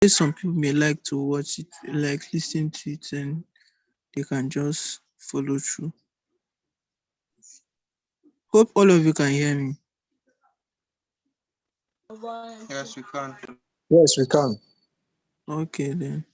some people may like to watch it, like listen to it, and they can just follow through. Hope all of you can hear me. Yes, we can. Yes, we can. Okay then.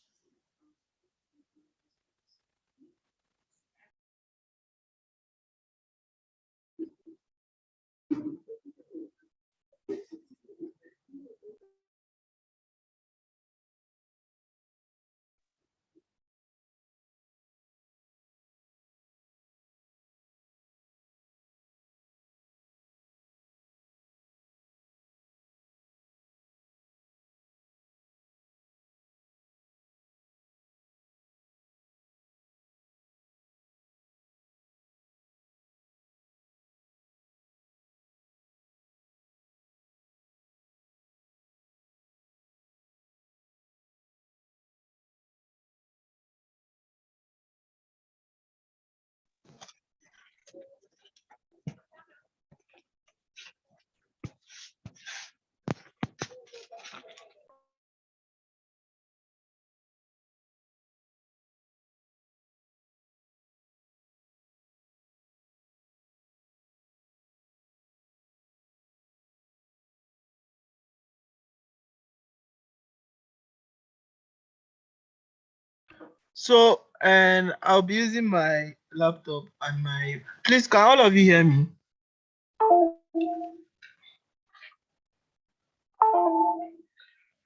So, and I'll be using my laptop and my. Please, can all of you hear me?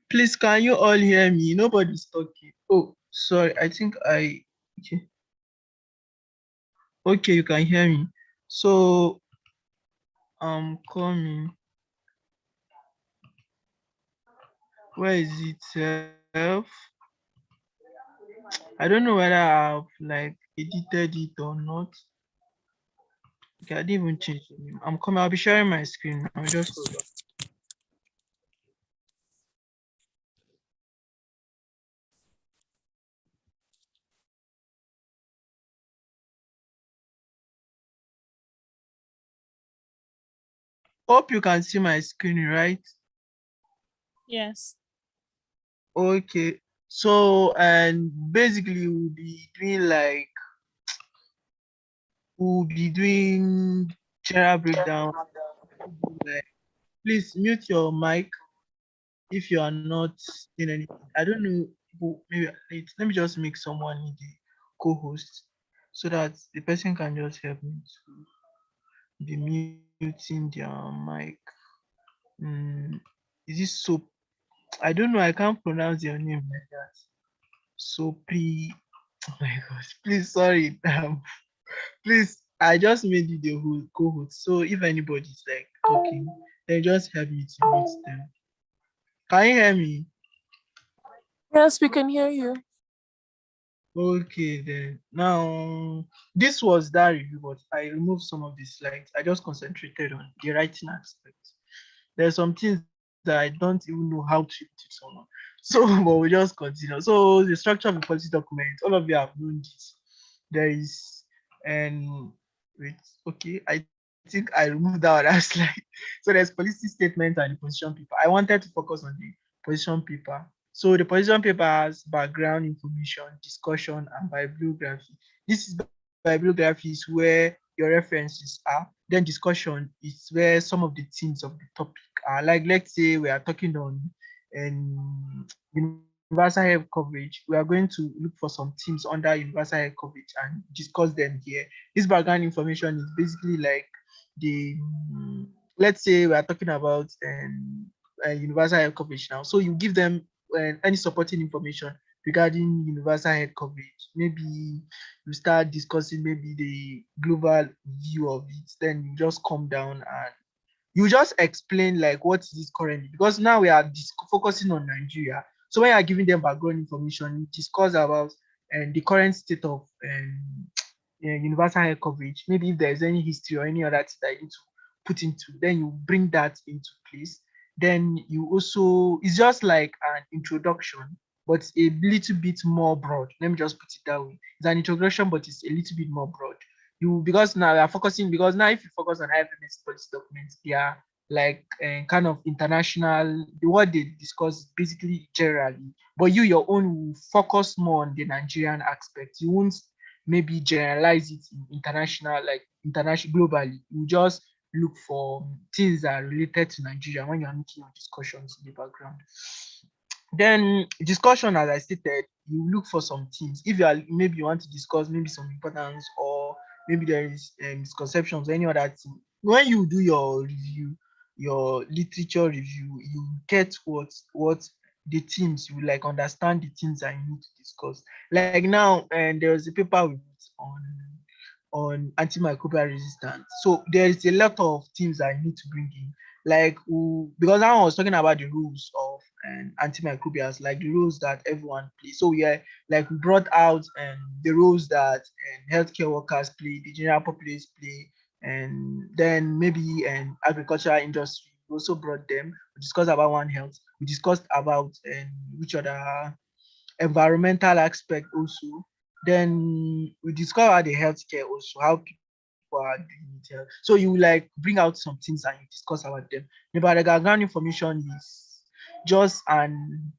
Please, can you all hear me? Nobody's talking. Oh, sorry. I think I. Okay. Okay, you can hear me. So, I'm coming. Where is it? I don't know whether I've like edited it or not. Okay, I didn't even change the name. I'm coming. I'll be sharing my screen. I'll just hold on. Hope you can see my screen, right? Yes. Okay. So, and basically we'll be doing like general breakdown. Like, please mute your mic if you are not in anything. I don't know. Maybe let me just make someone in the co-host so that the person can just help me to be muting their mic. Is this so? I don't know. I can't pronounce your name like that. SCOPI. Oh my gosh. Please, sorry. Please, I just made you the whole co-host. So if anybody's like talking, then just help me to mute them. Can you hear me? Yes, we can hear you. Okay, then. Now, this was that review, but I removed some of the slides. I just concentrated on the writing aspect. There's some things that I don't even know how to teach someone. So, but we just continue. So, the structure of a policy document, all of you have known this. There is, and wait, okay, I think I removed that other slide. So, there's policy statement and the position paper. I wanted to focus on the position paper. So, the position paper has background information, discussion, and bibliography. This is bibliography is where your references are. Then discussion is where some of the themes of the topic are. Like let's say we are talking on universal health coverage. We are going to look for some themes under universal health coverage and discuss them here. This background information is basically like the let's say we are talking about universal health coverage now. So you give them any supporting information regarding universal health coverage. Maybe you start discussing maybe the global view of it, then you just come down and you just explain like what is this currently, because now we are focusing on Nigeria. So when you are giving them background information, you discuss about the current state of universal health coverage. Maybe if there's any history or any other thing that you need to put into, then you bring that into place. Then you also, it's just like an introduction, but a little bit more broad. Let me just put it that way. It's an introduction, but it's a little bit more broad. You, because now we are focusing, because now if you focus on IFMS policy documents, they are like kind of international. The what they discuss basically generally, but your own will focus more on the Nigerian aspect. You won't maybe generalize it in international, like international globally. You just look for things that are related to Nigeria when you're making your discussions in the background. Then discussion, as I stated, you look for some things. If you are maybe you want to discuss maybe some importance, or maybe there is misconceptions or any other thing. When you do your review, your literature review, you get what the themes, you like understand the things that you need to discuss. Like now, and there was a paper we wrote on antimicrobial resistance. So there is a lot of things I need to bring in, like because I was talking about the rules of antimicrobials, like the roles that everyone plays. So like we brought out the roles that healthcare workers play, the general populace play, and then maybe agricultural industry. We also brought them. We discussed about One Health. We discussed about which other environmental aspect also. Then we discover the healthcare also, how people are doing it here. So you like bring out some things and you discuss about them. But the background information is just an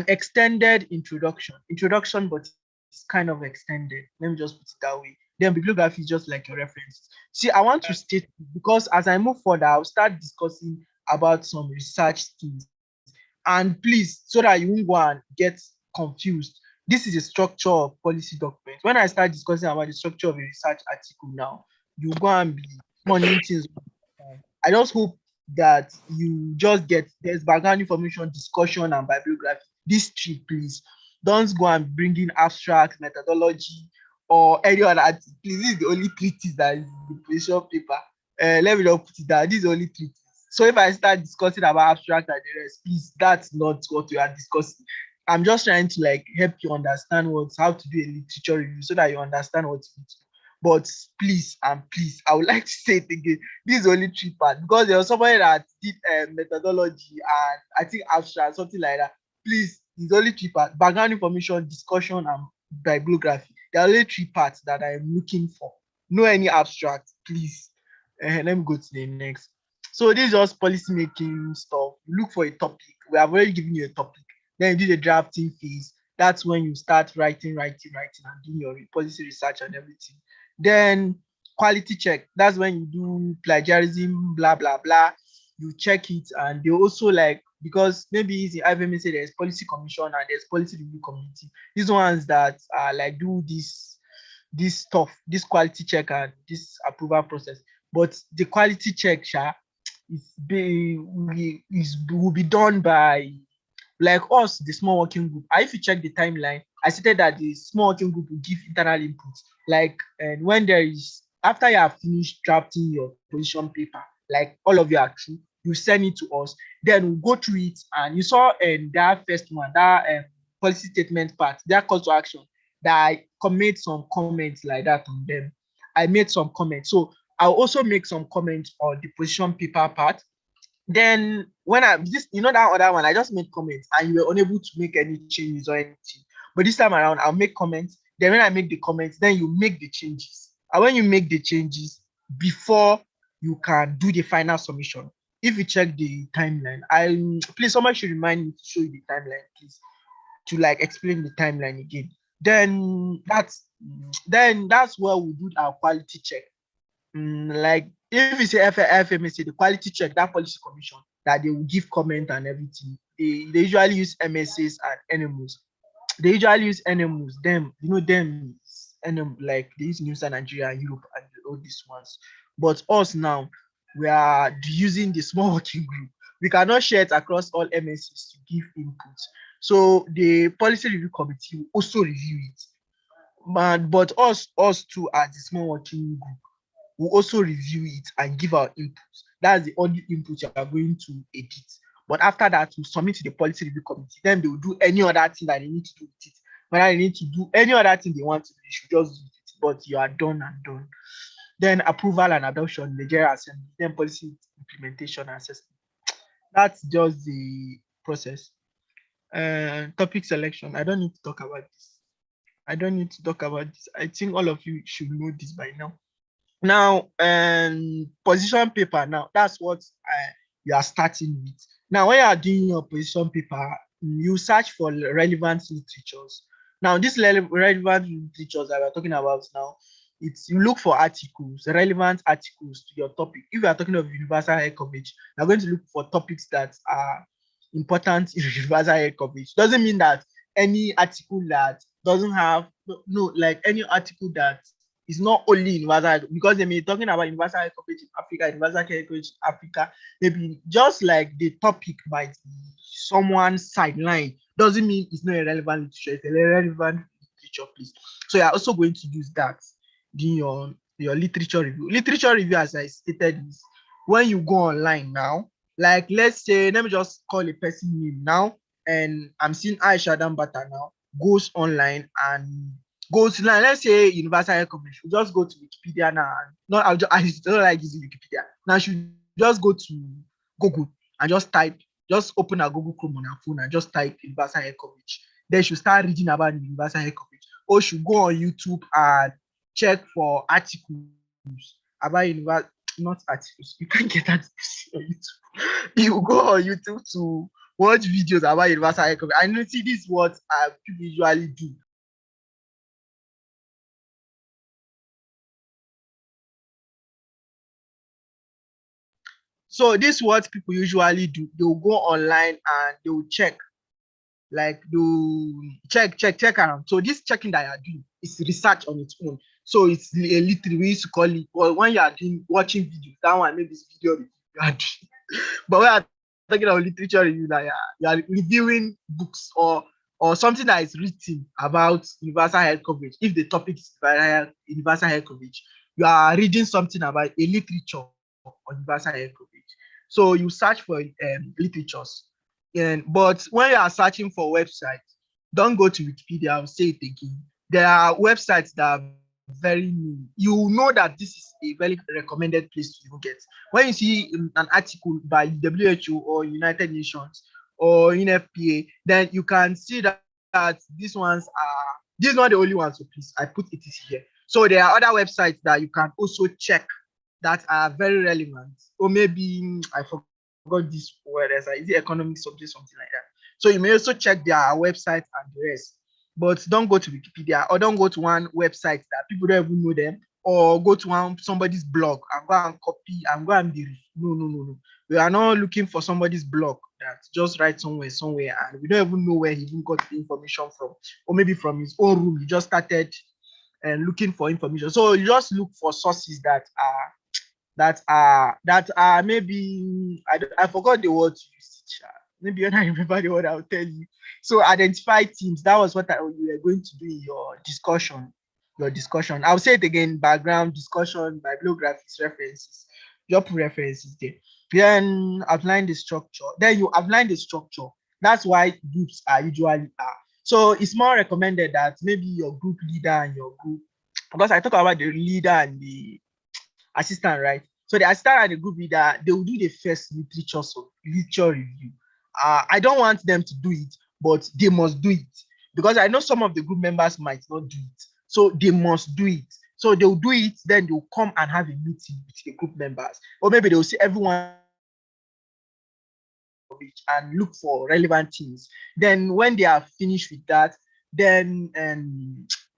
extended introduction, but it's kind of extended. Let me just put it that way. Then bibliography is just like your reference. See, I want to state, because as I move further, I'll start discussing about some research things. And please, so that you won't go and get confused, this is a structure of policy document. When I start discussing about the structure of a research article now, you go and be morning things. I just hope that you just get there's background information, discussion, and bibliography. These three, please. Don't go and bring in abstract methodology or any other. Please, this is the only three things that is in the position paper. Let me not put it down. These are the only three things. So if I start discussing about abstract and the rest, please, that's not what we are discussing. I'm just trying to like help you understand how to do a literature review so that you understand what you need to do. But please and please, I would like to say it again. This is only three parts, because there was somebody that did methodology and I think abstract, something like that. Please, it's only three parts: background information, discussion, and bibliography. There are only three parts that I'm looking for. No any abstract, please. Let me go to the next. So this is just policy making stuff. You look for a topic. We have already given you a topic. Then you do the drafting phase. That's when you start writing, and doing your policy research and everything. Then quality check. That's when you do plagiarism, blah blah blah. You check it, and they also like, because maybe in IFMSA there's policy commission and there's policy review committee. These ones that are like do this stuff, this quality check and this approval process. But the quality check, will be done by like us, the small working group. And if you check the timeline, I stated that the small working group will give internal input. Like, and when there is, after you have finished drafting your position paper, like all of you are true, you send it to us. Then we'll go through it. And you saw that first one, that policy statement part, that call to action, that I made some comments like that on them. I made some comments. So I'll also make some comments on the position paper part. Then when that other one, I just made comments and you were unable to make any changes or anything. But this time around, I'll make comments. Then when I make the comments, then you make the changes. And when you make the changes, before you can do the final submission, if you check the timeline, please, somebody should remind me to show you the timeline, please, to like explain the timeline again. That's where we do our quality check. Like if you say FMSA, the quality check, that policy commission, that they will give comment and everything. They usually use MSAs and NMOs. They usually use NMOs. Them like they use NiMSA Nigeria and Europe and all these ones. But us now, we are using the small working group. We cannot share it across all MSAs to give input. So the policy review committee will also review it. But us too, as the small working group, will also review it and give our input. That's the only input you are going to edit. But after that, we submit to the policy review committee. Then they will do any other thing that they need to do with it. Whether they need to do any other thing they want to do, they should just do it. But you are done and done. Then approval and adoption, the General Assembly, then policy implementation and assessment. That's just the process. Topic selection. I don't need to talk about this. I think all of you should know this by now. Now, position paper. Now, that's what you are starting with. Now, when you are doing your position paper, you search for relevant literatures. Now, these relevant literatures that we're talking about now, it's you look for articles, relevant articles to your topic. If you are talking of universal health coverage, you're going to look for topics that are important in universal health coverage. Doesn't mean that any article that doesn't have like any article that is not only universal because they may be talking about universal health coverage in Africa, universal health coverage in Africa, maybe just like the topic might be someone's sideline, doesn't mean it's not a relevant literature, it's a relevant literature, please. So you're also going to use that in your literature review. Literature review, as I stated, is when you go online now, like let's say, let me just call a person name now, and I'm seeing Aisha Dambata now, goes online and goes to, let's say, universal health coverage. We just go to Wikipedia now. Not I don't like using Wikipedia. Now she just go to Google and just open a Google Chrome on her phone and just type universal health coverage. Then she'll start reading about the universal health coverage. Or she'll go on YouTube and check for articles about universal, not articles. You can't get articles on YouTube. You go on YouTube to watch videos about universal health coverage. I know, see, this is what people usually do. So this is what people usually do. They'll go online and they'll check, like they'll check around. So this checking that you're doing is research on its own. So it's a literally, we used to call it, or when you are doing watching videos, that one maybe it's video review you are doing. But when you're talking about literature review, that you are reviewing books or something that is written about universal health coverage. If the topic is universal health coverage, you are reading something about a literature on universal health coverage. So you search for literatures. But when you are searching for websites, don't go to Wikipedia. I'll say it again. There are websites that are very new. You know that this is a very recommended place to get. When you see an article by WHO or United Nations or NFPA, then you can see that these ones are, these are not the only ones. So please, I put it here. So there are other websites that you can also check that are very relevant. Or maybe I forgot this word, is it economic subject, something like that. So you may also check their website and the rest. But don't go to Wikipedia or don't go to one website that people don't even know them, or go to somebody's blog and go and copy and go and be. No. We are not looking for somebody's blog that just write somewhere, and we don't even know where he even got the information from, or maybe from his own room he just started and looking for information. So you just look for sources that are maybe, I forgot the word to use. Maybe when I remember the word, I'll tell you. So identify teams. That was what we were going to do in your discussion. I'll say it again: background, discussion, bibliographies, references. Your references there. Then outline the structure. Then you outline the structure. That's why groups are usually are. So it's more recommended that maybe your group leader and your group, because I talk about the leader and the assistant, right? So the assistant and the group leader, they will do the first literature review. I don't want them to do it, but they must do it, because I know some of the group members might not do it. So they must do it. So they'll do it, then they'll come and have a meeting with the group members. Or maybe they'll see everyone and look for relevant things. Then when they are finished with that, then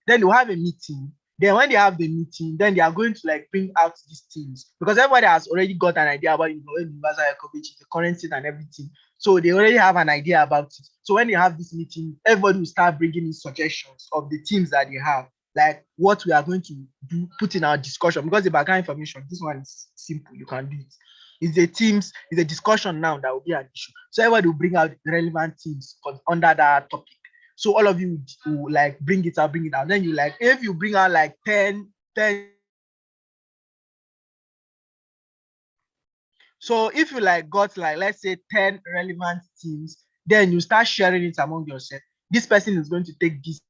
they'll have a meeting. Then when they have the meeting, then they are going to like bring out these things, because everybody has already got an idea about universal health coverage, the currency and everything. So they already have an idea about it. So when they have this meeting, everybody will start bringing in suggestions of the teams that they have, like what we are going to do, put in our discussion. Because the background information, this one is simple, you can do it. It's a discussion now that will be an issue. So everybody will bring out relevant things under that topic. So all of you will like bring it out. Then you like, if you bring out like 10. So if you like got like, let's say 10 relevant things, then you start sharing it among yourself. This person is going to take this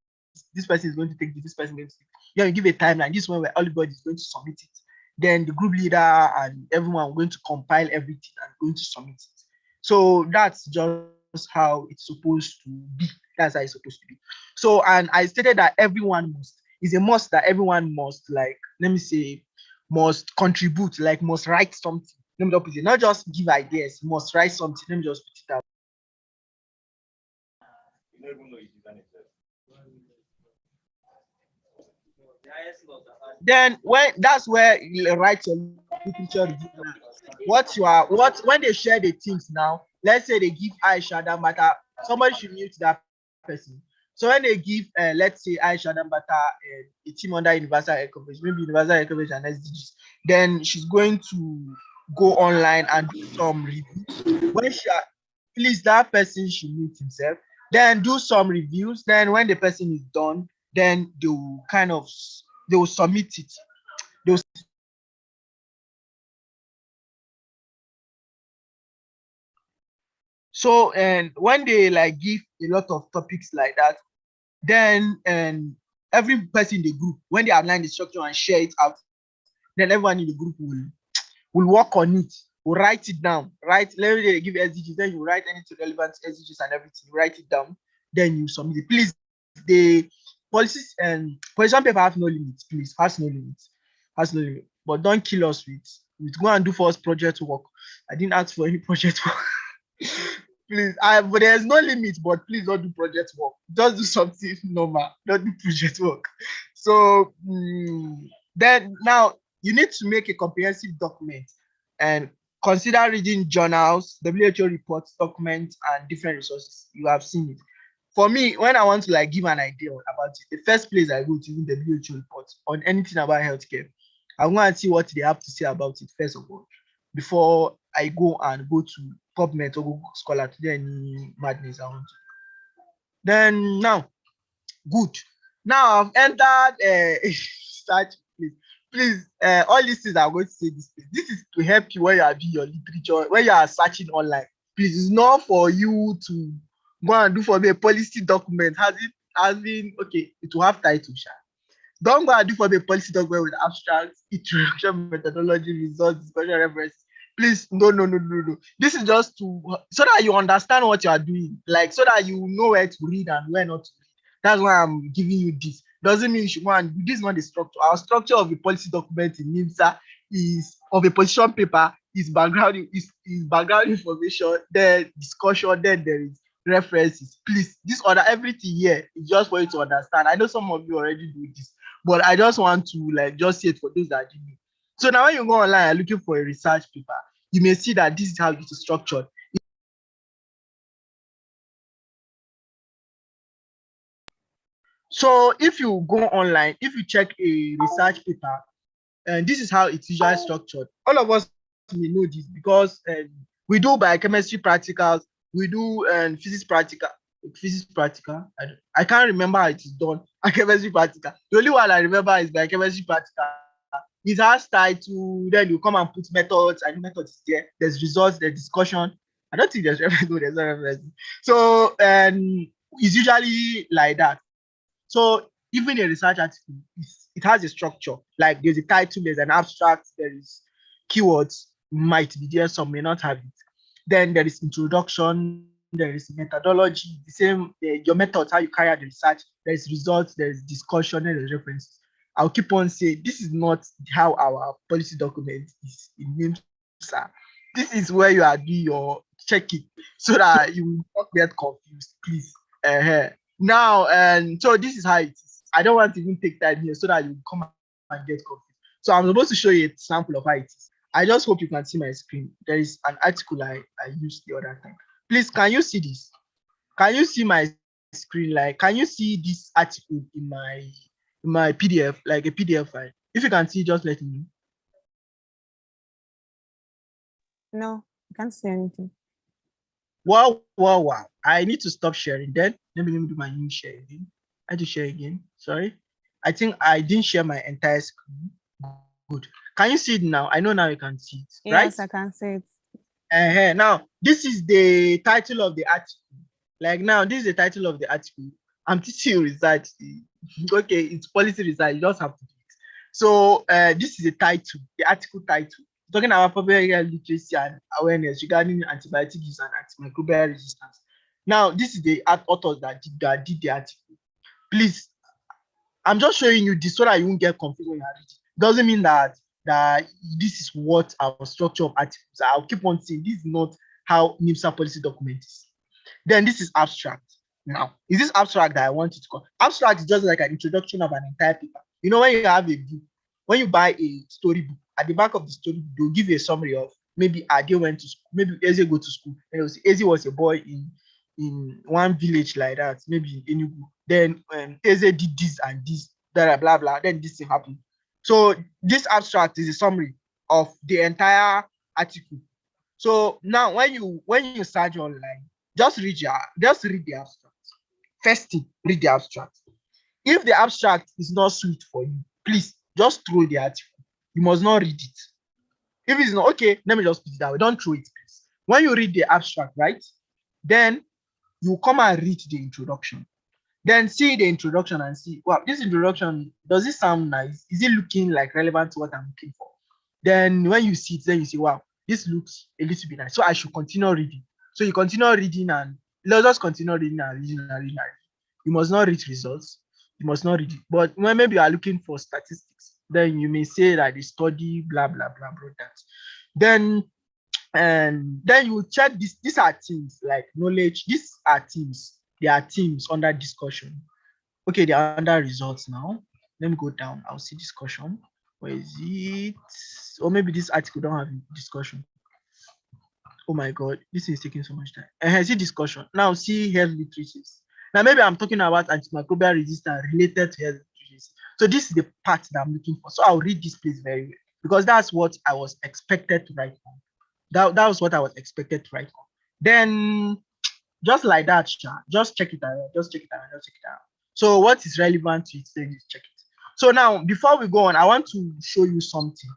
person is going to take this person is going to take. Yeah, you give a timeline. This one where everybody is going to submit it. Then the group leader and everyone are going to compile everything and going to submit it. So that's just how it's supposed to be. That's how it's supposed to be. So, and I stated that everyone is a must, that everyone must, like, let me say, must contribute, like must write something. Let me just put it. Not just give ideas. You must write something. Let me just put it out. Then when that's where you write your literature review now. What when they share the things now, let's say they give Aisha that matter, somebody should mute that person. So when they give let's say Aisha that matter a team under universal health coverage, maybe universal health coverage and SDGs, then she's going to go online and do some reviews. When she please that person should mute himself, then do some reviews. Then when the person is done, then they will kind of they will submit it. They will, so and when they like give a lot of topics like that, then and every person in the group, when they outline the structure and share it out, then everyone in the group will work on it, will write it down. Right? Let me give SDGs, then you write anything relevant to SDGs and everything, write it down, then you submit it. Please, the policies and position paper have no limits, please, has no limits, has no limit. But don't kill us with go and do for us project work. I didn't ask for any project work. Please, but there's no limit, but please don't do project work. Just do something normal. Don't do project work. So then now you need to make a comprehensive document and consider reading journals, WHO reports, documents, and different resources. You have seen it. For me, when I want to like give an idea about it, the first place I go to is the WHO report on anything about healthcare. I want to see what they have to say about it first of all, before I go to PubMed or Google Scholar to do any madness I want to. Then now, good. Now I've entered search. Please, all these things I'm going to say this. This is to help you when you are doing your literature, when you are searching online. Please, it's not for you to go and do for me a policy document. Has been okay? It will have title, sha. Don't go and do for me a policy document with abstracts, introduction, methodology, results, discussion, references. Please, no. This is just to so that you understand what you are doing, like so that you know where to read and where not to read. That's why I'm giving you this. Doesn't mean you should go and do this. Is not the structure. Our structure of a policy document in NiMSA is of a position paper, is background information, then discussion, then there is references. Please, this order, everything here is just for you to understand. I know some of you already do this, but I just want to like just say it for those that didn't. So now when you go online and looking for a research paper, you may see that this is how it is structured. So if you go online, if you check a research paper, and this is how it's usually structured. All of us may know this because we do biochemistry practicals, we do physics practical. I can't remember how it is done. Chemistry practical. The only one I remember is biochemistry practical. It has title, then you come and put methods, and the methods is there. There's results, there's discussion. I don't think there's reference. No, there's no reference. So it's usually like that. So even a research article, it has a structure. Like there's a title, there's an abstract, there is keywords, might be there, some may not have it. Then there is introduction, there is methodology, the same, your methods, how you carry out the research, there's results, there's discussion, and there's references. I'll keep on saying this is not how our policy document is in NiMSA. This is where you are doing your checking so that you will not get confused, please. Now, and so this is how it is. I don't want to even take time here so that you come and get confused. So I'm supposed to show you a sample of how it is. I just hope you can see my screen. There is an article I used the other time. Please, can you see this? Can you see my screen? Like, can you see this article in my PDF, like a PDF file? If you can see, just let me know. No, I can't see anything. Wow. I need to stop sharing. Then let me do my new share again. I had to share again. Sorry. I think I didn't share my entire screen. Good. Can you see it now? I know now you can see it, right? Yes, I can see it. Now, this is the title of the article. Like now, this is the title of the article. I'm teaching you research. Okay, it's policy research. You just have to do it. So this is the title, the article title. Talking about public health literacy and awareness regarding antibiotic use and antimicrobial resistance. Now, this is the authors that did the article. Please, I'm just showing you this so that you won't get confused when you are reading. Doesn't mean that that this is what our structure of articles are. I'll keep on saying this is not how NiMSA policy document is. Then this is abstract. Now, is this abstract that I want you to call? Abstract is just like an introduction of an entire paper. You know, when you have a book, when you buy a storybook, at the back of the storybook, they'll give you a summary of maybe Ade went to school, maybe Eze go to school, and they'll say Eze was a boy in one village like that, maybe in Enugu. Then Eze did this and this, blah blah blah. Then this thing happened. So this abstract is a summary of the entire article. So now when you search online, just read the abstract. First thing, read the abstract. If the abstract is not sweet for you, please just throw the article. You must not read it. If it's not okay, let me just put it that way. Don't throw it, please. When you read the abstract, right, then you come and read the introduction. Then see the introduction and see, wow, this introduction, does it sound nice? Is it looking like relevant to what I'm looking for? Then when you see it, then you say, wow, this looks a little bit nice. So I should continue reading. So you continue reading and let's just continue reading and reading and reading. You must not read results. You must not read it. But when maybe you are looking for statistics, then you may say that the study, blah, blah, blah, blah, that. Then you check this. These are themes like knowledge. These are themes. They are themes under discussion. Okay, they are under results now. Let me go down. I'll see discussion. Where is it? Or maybe this article don't have discussion. Oh my God, this is taking so much time. And see discussion. Now see health literacies. Now maybe I'm talking about antimicrobial resistance related to health literacies. So this is the part that I'm looking for. So I'll read this place very well because that's what I was expected to write on. That was what I was expected to write on. Then just like that, just check it out. Just check it out. Just check it out. So what is relevant to it? Then you check it. So now before we go on, I want to show you something.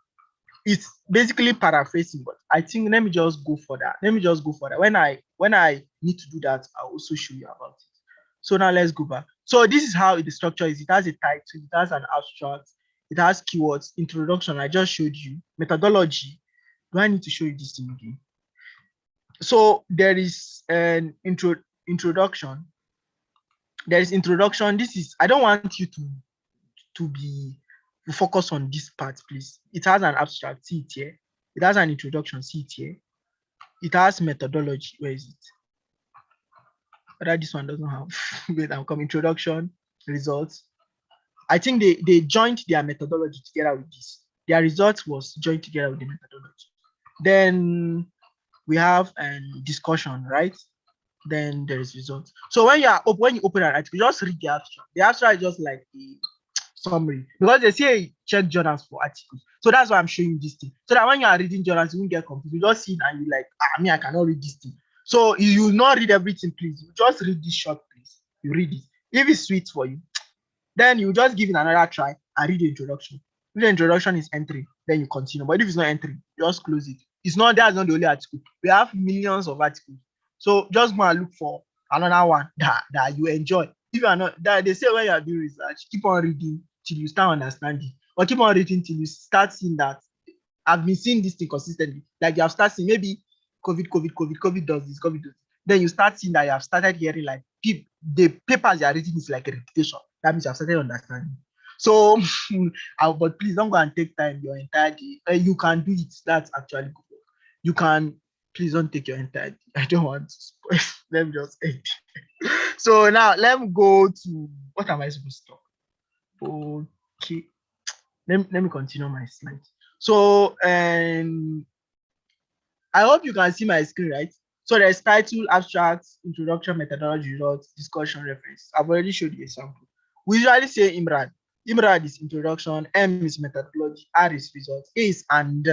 It's basically paraphrasing, but I think let me just go for that. When I need to do that, I'll also show you about it. So now let's go back. So this is how the structure is. It has a title, it has an abstract, it has keywords, introduction. I just showed you methodology. Do I need to show you this thing again? So there is an introduction. There is introduction. This is, I don't want you to focus on this part, please. It has an abstract, see it here. It has an introduction, see it here. It has methodology. Where is it? But this one doesn't have. Wait, I'm coming. Introduction, results. I think they joined their methodology together with this. Their results was joined together with the methodology. Then we have discussion, right? Then there is results. So when you open an article, just read the abstract. The abstract is just like the summary because they say check journals for articles. So that's why I'm showing you this thing. So that when you are reading journals, you won't get confused. You just see it and you're like, I cannot read this thing. So you will not read everything, please. You just read this short, please. You read it. If it's sweet for you, then you just give it another try and read the introduction. If the introduction is entering, then you continue. But if it's not entering, just close it. That's not the only article. We have millions of articles. So just go and look for another one that you enjoy. If you are not, that they say when you are doing research, keep on reading till you start understanding, or keep on reading till you start seeing that I've been seeing this thing consistently. Like you have started seeing maybe COVID does this, COVID does this. Then you start seeing that you have started hearing like the papers you are reading is like a repetition. That means you have started understanding. So, but please don't go and take time your entire day. You can do it. That's actually good. You can. Please don't take your entire day. I don't want to spoil. Let me just end. So now let me go to what am I supposed to talk? Okay. Let me continue my slide. So I hope you can see my screen, right? So there's title, abstract, introduction, methodology, results, discussion, reference. I've already showed you a sample. We usually say IMRAD. IMRAD is introduction, M is methodology, R is results, A is and.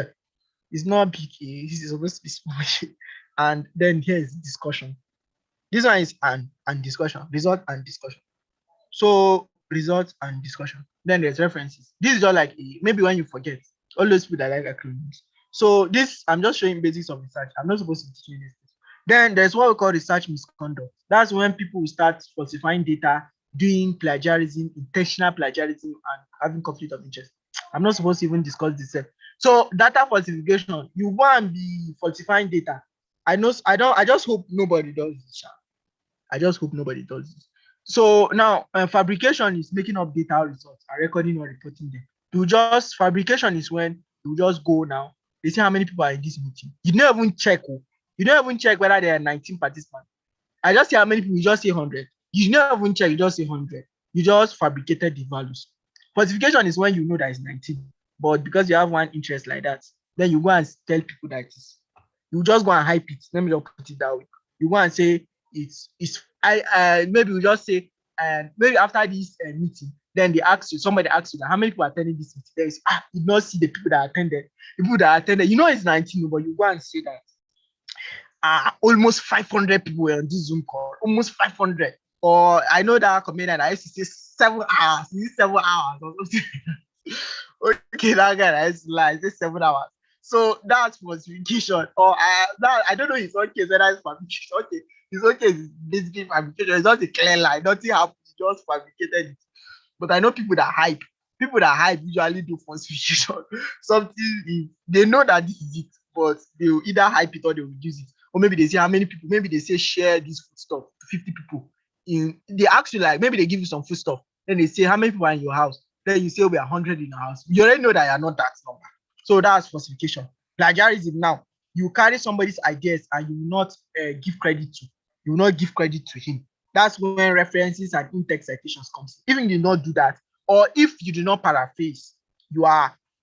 It's not big A, this is supposed to be small A. And then here is discussion. This one is and discussion, result and discussion. So result and discussion. Then there's references. This is just like maybe when you forget, all those people that like acronyms. So this, I'm just showing basics of research. I'm not supposed to be teaching this. Then there's what we call research misconduct. That's when people will start falsifying data, doing plagiarism, intentional plagiarism, and having conflict of interest. I'm not supposed to even discuss this. So data falsification, you go and be falsifying data. I just hope nobody does this. I just hope nobody does this. So now fabrication is making up data results and recording or reporting them. Fabrication is when You just go now. They say how many people are in this meeting. You don't even check. You don't even check whether there are 19 participants. I just say how many people. You just say 100. You don't even check. You just say 100. You just fabricated the values. Falsification is when you know that it's 19, but because you have one interest like that, then you go and tell people that it's. You just go and hype it. Let me just put it that way. You go and say it's. Maybe you just say and maybe after this meeting, then they ask you, somebody asks you how many people attended this meeting. There is you not see the people that attended. The people that attended, you know it's 19, but you go and say that almost 500 people were on this Zoom call. Almost 500. Or I know that comedian I used to say 7 hours. Is it 7 hours or something? Okay, that guy I used to lie. Say 7 hours. So that's falsification. Or I don't know his own case whether it's fabrication. Okay, his own case is basically fabrication. It's not a clear lie. Nothing happened. He just fabricated it. But I know people that hype. People that hype usually do falsification. Something they know that this is it, but they will either hype it or they will use it. Or maybe they say how many people. Maybe they say share this food stuff to 50 people. They ask you like maybe they give you some food stuff. Then they say how many people are in your house. Then you say we are 100 in our house. You already know that you are not that number. So that's falsification. Plagiarism now. You carry somebody's ideas and you will not give credit to. You will not give credit to him. That's when references and in-text citations comes. Even if you do not do that, or if you do not paraphrase,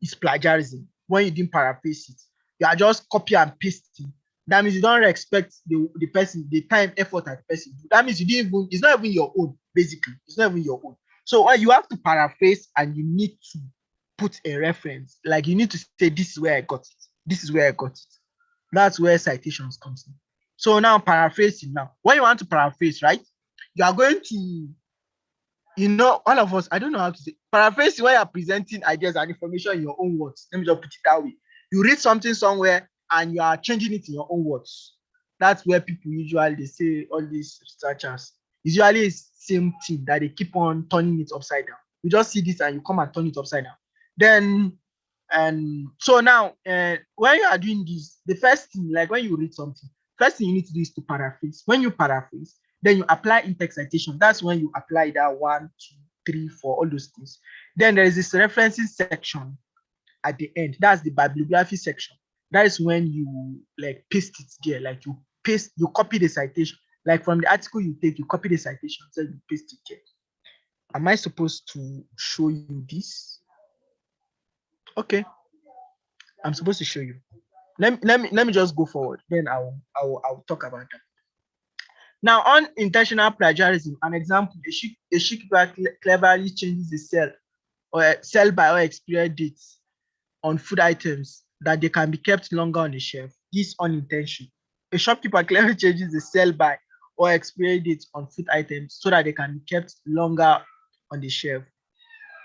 it's plagiarism. When you didn't paraphrase it, you are just copy and pasting. That means you don't expect the person, the time, effort that the person do. That means you didn't even, it's not even your own, basically. It's not even your own. So you have to paraphrase and you need to put a reference. Like you need to say, this is where I got it. This is where I got it. That's where citations comes in. So now paraphrasing now. When you want to paraphrase, right? You are going to, all of us, I don't know how to say, paraphrasing when you're presenting ideas and information in your own words. Let me just put it that way. You read something somewhere and you are changing it in your own words. That's where people usually, they say, all these researchers, it's usually the same thing that they keep on turning it upside down. You just see this and you come and turn it upside down. Then, and so now, when you are doing this, the first thing, like when you read something, first thing you need to do is to paraphrase. When you paraphrase, then you apply in-text citation. That's when you apply that 1, 2, 3, 4, all those things. Then there is this referencing section at the end. That's the bibliography section. That is when you like paste it there. Like you copy the citation. Like from the article you take, you copy the citation, so you paste it there. Am I supposed to show you this? Okay. I'm supposed to show you. Let me just go forward. Then I'll talk about that. Now, unintentional plagiarism, an example, a shopkeeper cleverly changes the sell by or expiry dates on food items that they can be kept longer on the shelf. This unintentional. A shopkeeper cleverly changes the sell by or expiry dates on food items so that they can be kept longer on the shelf.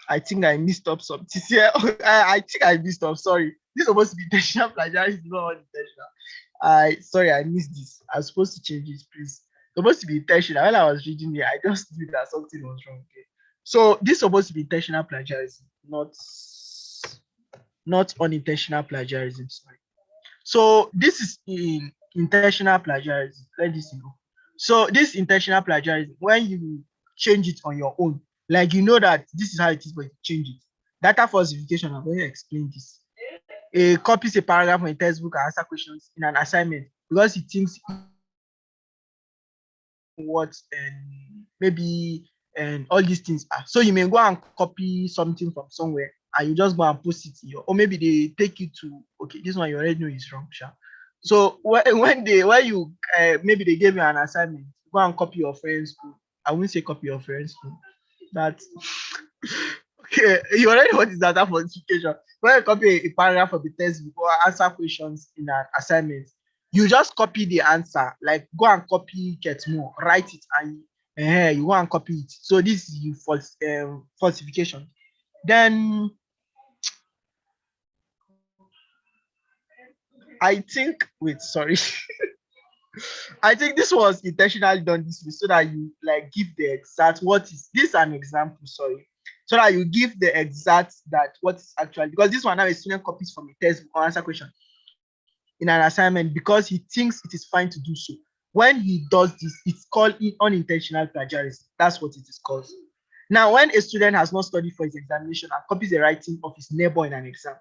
I think I missed up something here. I think I missed up. Sorry. This is supposed to be intentional plagiarism, not unintentional. Sorry, I missed this. I was supposed to change it, please. Supposed to be intentional. When I was reading it, I just knew that something was wrong. Okay. So this is supposed to be intentional plagiarism, not unintentional plagiarism. Sorry. So this is intentional plagiarism. Let this know. So this intentional plagiarism, when you change it on your own, like you know that this is how it is, but you change it. Data falsification, I'm going to explain this. A copies a paragraph from a textbook and answer questions in an assignment because he thinks what and maybe and all these things are. So you may go and copy something from somewhere and you just go and post it in your, or maybe they take you to, okay, this one you already know is wrong. Sure. So when you maybe they gave you an assignment, go and copy your friend's school. I wouldn't say copy your friend's school. That's okay. You already know what is data falsification. When you copy a paragraph of the textbook or answer questions in an assignment, you just copy the answer. Like go and copy get more, write it, and you go and copy it. So this is falsification. Then I think, wait, sorry. I think this was intentionally done this way so that you like give the exact what is this an example, sorry. So that you give the exact that what is actually, because this one now a student copies from a textbook or answer question in an assignment because he thinks it is fine to do so. When he does this, it's called unintentional plagiarism. That's what it is called. Now, when a student has not studied for his examination and copies the writing of his neighbor in an exam,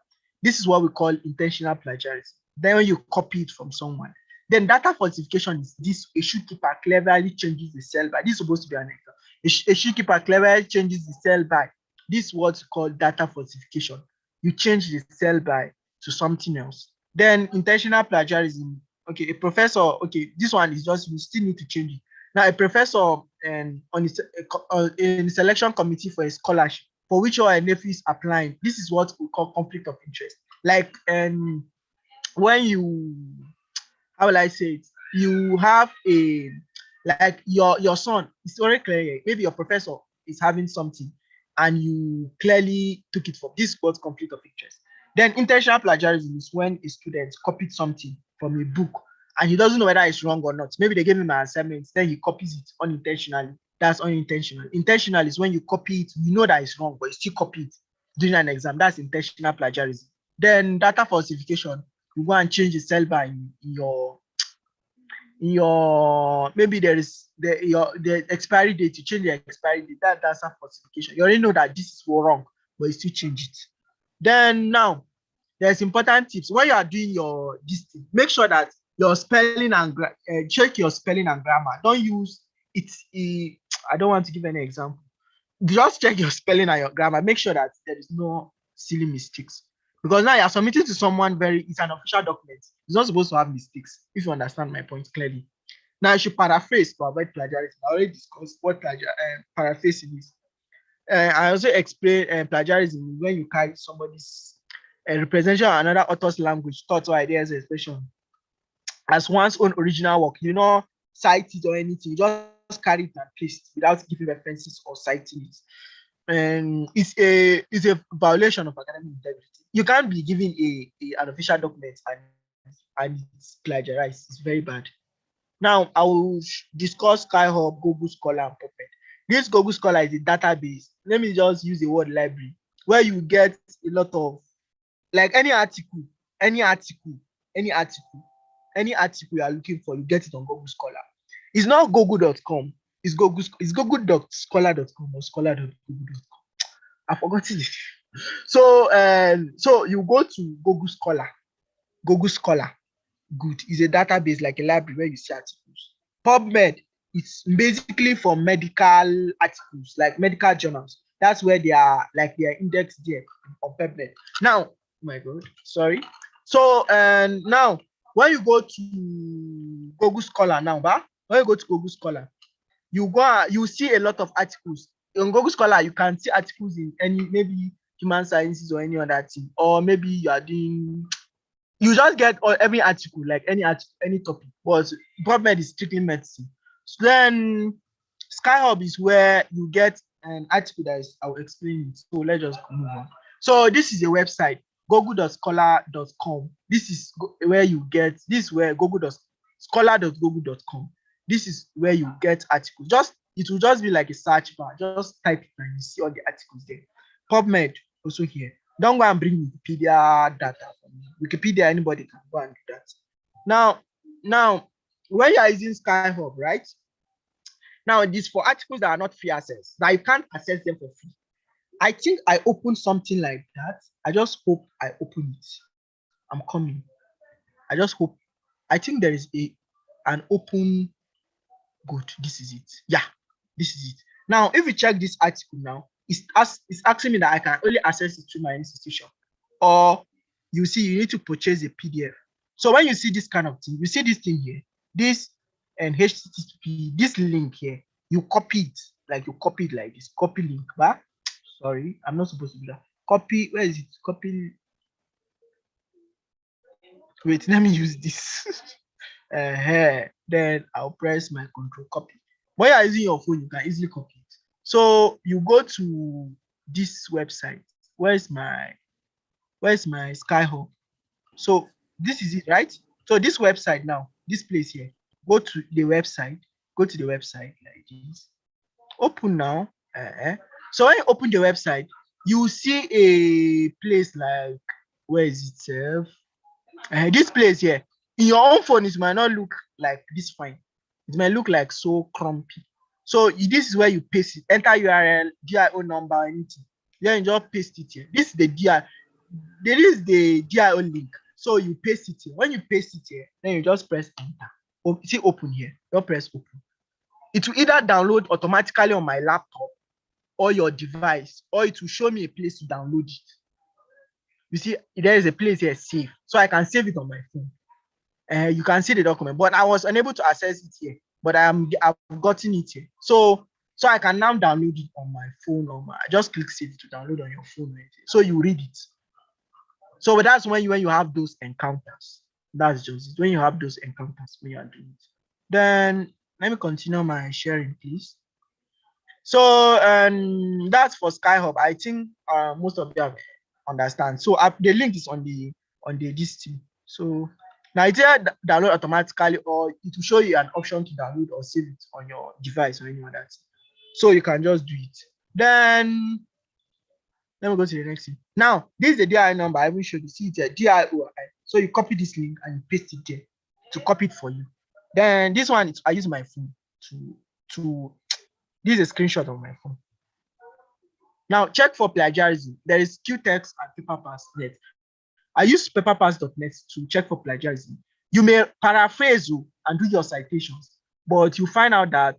This is what we call intentional plagiarism. Then when you copy it from someone, then data falsification is this: a shoekeeper cleverly changes the sell by. This is supposed to be an example. A shoekeeper cleverly changes the sell by. This is what's called data falsification. You change the sell by to something else. Then intentional plagiarism. Okay, a professor. Okay, this one is just, you still need to change it. Now, a professor on in selection committee for a scholarship for which your nephew is applying. This is what we call conflict of interest. Like when you, how will I say it? You have a, like your son, it's very clear. Maybe your professor is having something and you clearly took it from this what's conflict of interest. Then intentional plagiarism is when a student copied something from a book and he doesn't know whether it's wrong or not. Maybe they gave him an assignment, then he copies it unintentionally. That's unintentional. Intentional is when you copy it, you know that it's wrong, but you still copy it during an exam. That's intentional plagiarism. Then data falsification, you go and change the cell by in your maybe there is the expiry date, you change the expiry date. That's a falsification. You already know that this is wrong, but you still change it. Then now there's important tips when you are doing your this thing. Make sure that your spelling and check your spelling and grammar. Don't use it. I don't want to give any example. Just check your spelling and your grammar. Make sure that there is no silly mistakes. Because now you're submitting to someone it's an official document. It's not supposed to have mistakes, if you understand my point clearly. Now I should paraphrase to avoid plagiarism. I already discussed what paraphrasing is. I also explain plagiarism when you carry somebody's representation of another author's language, thoughts, or ideas, expression as one's own original work. You know, cite it or anything. You just carry it and paste it without giving references or citing it. And it's a violation of academic integrity. You can't be given an official document and it's plagiarized. It's very bad. Now I will discuss Skyhub, Google Scholar, and Puppet. This Google Scholar is a database. Let me just use the word library, where you get a lot of, like, any article you are looking for, you get it on Google Scholar. It's not google.com. It's google.scholar.com or scholar.google.com. I forgot it. So you go to Google Scholar. Google Scholar, good, is a database like a library where you see articles. PubMed, it's basically for medical articles, like medical journals. That's where they are indexed there on PubMed. Now, oh my God, sorry. So now when you go to Google Scholar you see a lot of articles. On Google Scholar, you can see articles in any, maybe human sciences or any other thing, or maybe you just get every article, like any topic. But PubMed is strictly medicine. So then Skyhub is where you get an article I'll explain it. So let's just move on. So this is a website, google.scholar.com. This is where google.scholar.google.com. This is where you get articles. It will just be like a search bar. Just type it and you see all the articles there. PubMed also here. Don't go and bring Wikipedia data for me. Wikipedia, anybody can go and do that. Now, when you are using Skyhub, right? Now, this for articles that are not free access. Now you can't access them for free. I think I opened something like that. I just hope I open it. I'm coming. I just hope. I think there is an open. Good. This is it. Yeah, this is it. Now, if you check this article now, it's asking me that I can only access it through my institution, or you see you need to purchase a PDF. So when you see this kind of thing, you see this thing here, this and HTTP, this link here, you copy it, like this, copy link. But sorry, I'm not supposed to do that. Copy, where is it? Copy. Wait, let me use this. Then I'll press my control copy. When you're using your phone, you can easily copy it. So you go to this website. Where's my Skyhub? So this is it, right? So this website now, this place here, go to the website like this. Open now. So when you open the website, you see a place like, where is it? This place here. In your own phone, it might not look like this fine. It might look like so crumpy. So this is where you paste it. Enter URL, DIO number, anything. Then you just paste it here. This is the DIO. there is the DIO link. So you paste it here. When you paste it here, then you just press enter. See open here. You press open. It will either download automatically on my laptop or your device, or it will show me a place to download it. You see, there is a place here, save. So I can save it on my phone. You can see the document, but I was unable to access it here. But I've gotten it here. So I can now download it on my phone, or just click save to download on your phone. Right? So you read it. So that's when you have those encounters. That's just it. When you have those encounters when you are doing it. Then let me continue my sharing, please. So that's for SkyHub. I think most of them understand. So the link is on the this thing. So now it's either download automatically, or it will show you an option to download or save it on your device or any other thing. So you can just do it. Then let me go to the next thing. Now, this is the DI number I will show you. See it here, DIOI. So you copy this link and you paste it there to copy it for you. Then this one, I use my phone to this is a screenshot of my phone. Now, check for plagiarism. There is QText and paperpass.net. I use paperpass.net to check for plagiarism. You may paraphrase and do your citations, but you find out that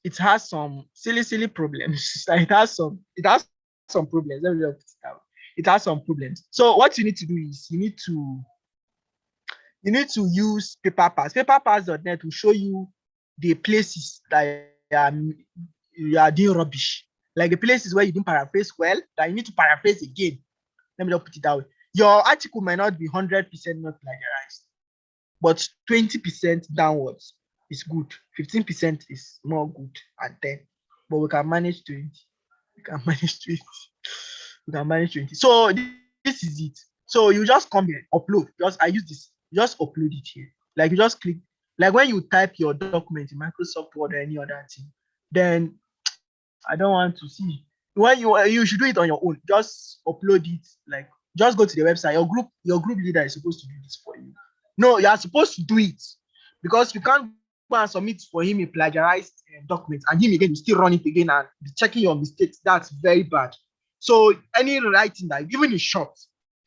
it has some silly problems. It has some problems. Let me put it out. It has some problems. So what you need to do is you need to use paperpass. Paperpass.net will show you the places that you are doing rubbish. Like the places where you didn't paraphrase well, that you need to paraphrase again. Let me just put it out. Your article might not be 100% not plagiarized, but 20% downwards is good. 15% is more good, and 10. But we can manage 20. We can manage 20. We can manage 20. So this is it. So you just come here, upload. I use this. Just upload it here. Like you just click. Like when you type your document in Microsoft Word or any other thing, then I don't want to see. When you should do it on your own. Just upload it. Like just go to the website. Your group leader is supposed to do this for you. No, you are supposed to do it, because you can't go and submit for him a plagiarized document and him again you still run it again and be checking your mistakes. That's very bad. So any writing that even in short,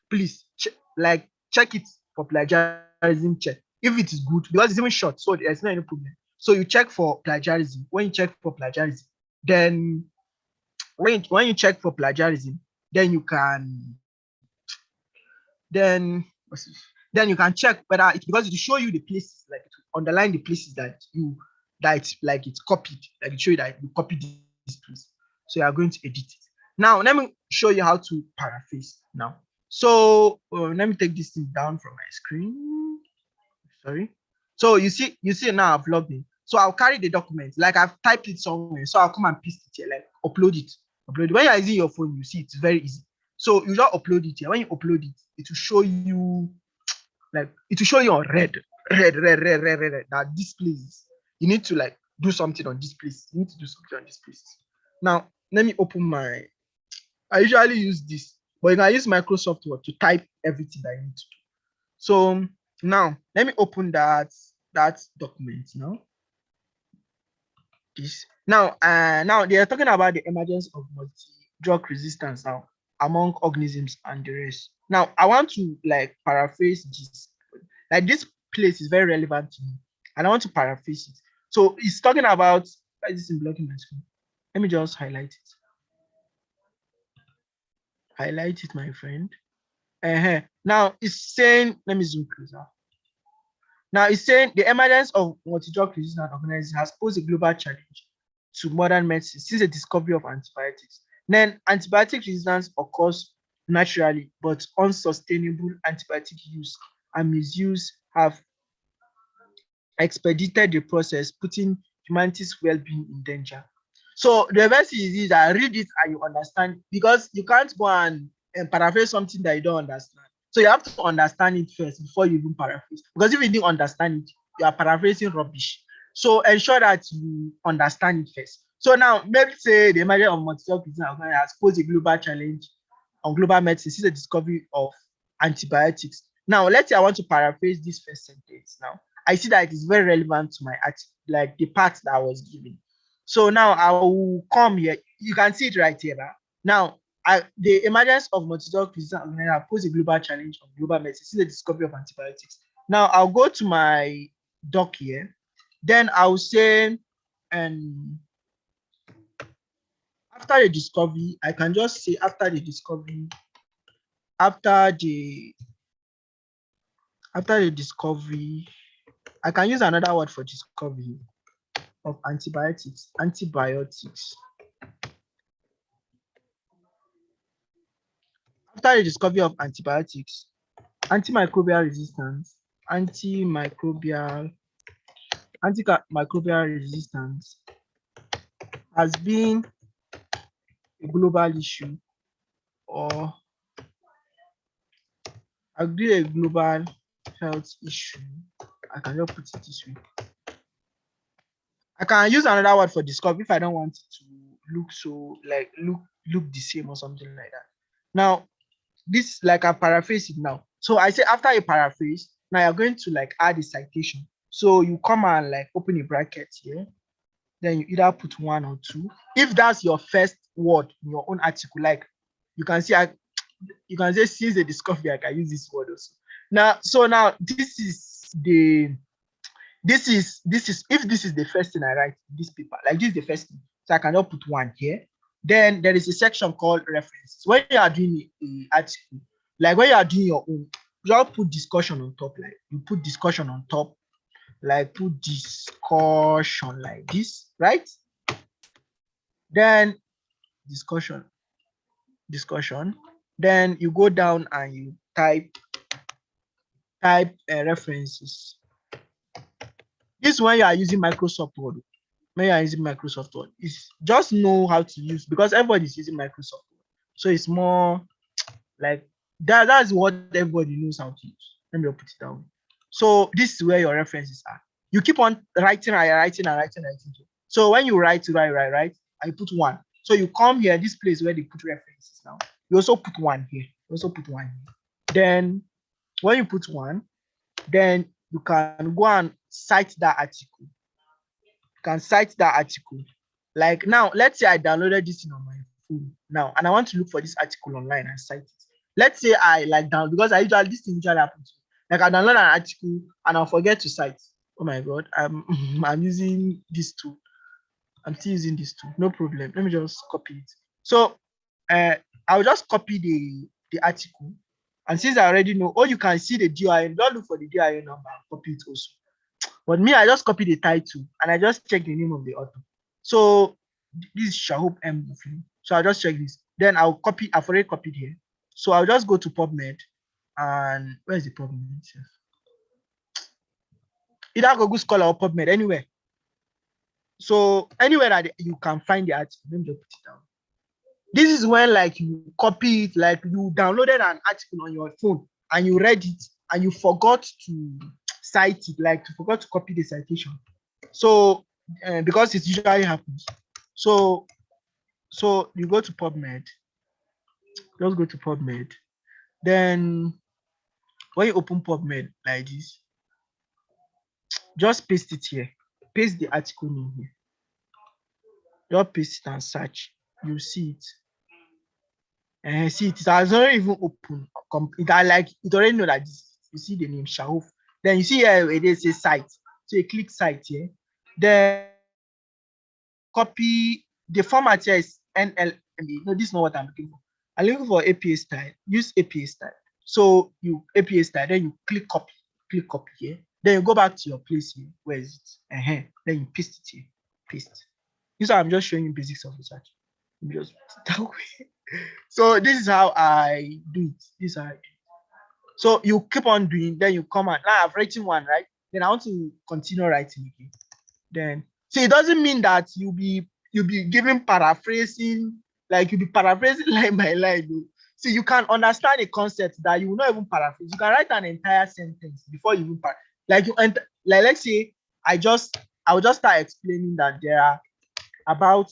please check it for plagiarism. Check if it is good, because it's even short, so there's no any problem. So you check for plagiarism. When you check for plagiarism, then when you check for plagiarism, then you can you can check whether it's because it will show you the places, like to underline the places that it's copied, like it show you that you copied this place. So you are going to edit it. Now let me show you how to paraphrase now. So let me take this thing down from my screen. Sorry. So you see now I've logged in. So I'll carry the document, like I've typed it somewhere. So I'll come and paste it here, like upload it. When you're using your phone, you see it's very easy. So you just upload it here. When you upload it, it will show you, like it will show you on red. That this place, you need to like do something on this place. You need to do something on this place. Now let me open I usually use this, but you can use Microsoft Word to type everything that you need to do. So now let me open that document now. This now they are talking about the emergence of multi-drug resistance now among organisms and the rest. Now I want to like paraphrase this. Like this place is very relevant to me, and I want to paraphrase it. So it's talking about, why is this in blocking my screen? Let me just highlight it. Highlight it, my friend. Now it's saying, let me zoom closer. Now it's saying the emergence of multi-drug resistant organisms has posed a global challenge to modern medicine since the discovery of antibiotics. Then antibiotic resistance occurs naturally, but unsustainable antibiotic use and misuse have expedited the process, putting humanity's well-being in danger. So the best is that read it and you understand, because you can't go and paraphrase something that you don't understand. So you have to understand it first before you even paraphrase. Because if you didn't understand it, you are paraphrasing rubbish. So ensure that you understand it first. So now, maybe say the emergence of multi-drug resistant has posed a global challenge on global medicine since the discovery of antibiotics. Now, let's say I want to paraphrase this first sentence. Now, I see that it is very relevant to my like the part that I was given. So now I will come here. You can see it right here. Now, the emergence of multi-drug resistant organization poses a global challenge on global medicine since the discovery of antibiotics. Now I'll go to my doc here. Then I'll say, after the discovery, I can just say after the discovery, after the discovery, I can use another word for discovery of antibiotics. After the discovery of antibiotics, antimicrobial resistance has been a global issue, or agree a global health issue. I can just put it this way. I can use another word for discovery if I don't want it to look so like look the same or something like that. Now, this like I paraphrase it now. So I say after a paraphrase, now you're going to like add a citation. So you come and like open a bracket here. Then you either put 1 or 2. If that's your first word in your own article, like you can see, you can say since the discovery, I can use this word also. Now, so now this is if this is the first thing I write in this paper, like this is the first thing. So I cannot put 1 here. Then there is a section called references. When you are doing an article, like when you are doing your own, just put discussion on top. Like you put discussion on top, like put discussion like this, right? Then discussion. Then you go down and you type references. This when you are using Microsoft Word. When you are using Microsoft Word, it's just know how to use, because everybody is using Microsoft Word. So it's more like that's what everybody knows how to use. Let me put it down. So this is where your references are. You keep on writing. So when you write, and you put 1. So you come here, this place where they put references now. You also put 1 here. Then when you put 1, then you can go and cite that article. Like now, let's say I downloaded this on my phone now, and I want to look for this article online and cite it. Let's say I like down, because this thing usually happens. Like I download an article and I'll forget to cite. Oh my god, I'm using this tool. I'm still using this tool. No problem. Let me just copy it. So I'll just copy the article. And since I already know, you can see the DIN, don't look for the DIN number, copy it also. But me, I just copy the title and I just check the name of the author. So this is Shahub M. Mufli. So I'll just check this. Then I've already copied here. So I'll just go to PubMed. And where's the PubMed? Either Google Scholar or PubMed, anywhere. So anywhere that you can find the article, let me just put it down. This is when like you copy it, like you downloaded an article on your phone and you read it and you forgot to cite it, like you forgot to copy the citation. So because it usually happens. So you go to PubMed. Just go to PubMed. Then when you open PubMed like this, just paste it here. Paste the article name here. Just paste it and search. You see it. And see it has not even opened. It already know that this. You see the name Shahuf. Then you see here it is a site. So you click site here. Then copy the format here is NLMA. No, this is not what I'm looking for. I'm looking for APA style. Use APA style. So you APA style, then you click copy here. Then you go back to your place here. Where is it? Then you paste it here. Paste. This is how I'm just showing you basics of research. Just that way. So this is how I do it. So you keep on doing, then you come and now I've written 1, right? Then I want to continue writing again. Then so it doesn't mean that you'll be giving paraphrasing, like you'll be paraphrasing line by line. So you can understand a concept that you will not even paraphrase. You can write an entire sentence before you even like let's say I will just start explaining that there are about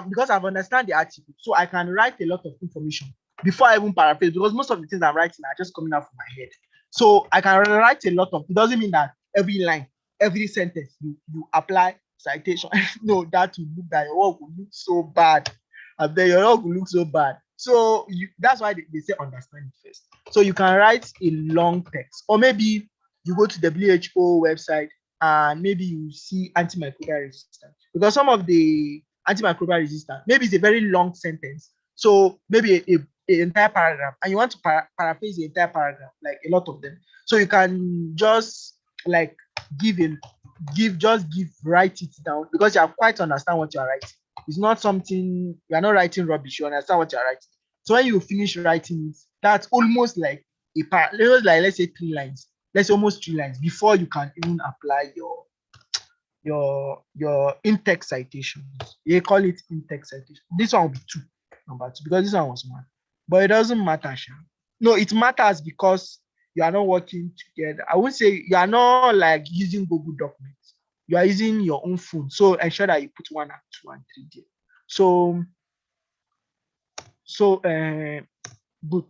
because I've understand the article, so I can write a lot of information before I even paraphrase, because most of the things I'm writing are just coming out from my head. So I can write a lot of. It doesn't mean that every line, every sentence you apply citation. No, that will look that your work will look so bad. and then your log will look so bad. So that's why they say understand it first. So you can write a long text, or maybe you go to WHO website and maybe you see antimicrobial resistance, because some of the antimicrobial resistance maybe it's a very long sentence. So maybe a entire paragraph, and you want to paraphrase the entire paragraph, like a lot of them. So you can just like write it down, because you are quite understand what you are writing. It's not something, you are not writing rubbish, you understand what you are writing. So when you finish writing it, that's almost like let's say 3 lines. Let's say almost 3 lines before you can even apply your in-text citations. They call it in-text citation. This one will be number 2, because this one was 1. But it doesn't matter, Sha. No, it matters because you are not working together. I would say you are not like using Google Documents. You are using your own phone. So ensure that you put 1 and 2 and 3 there. Good.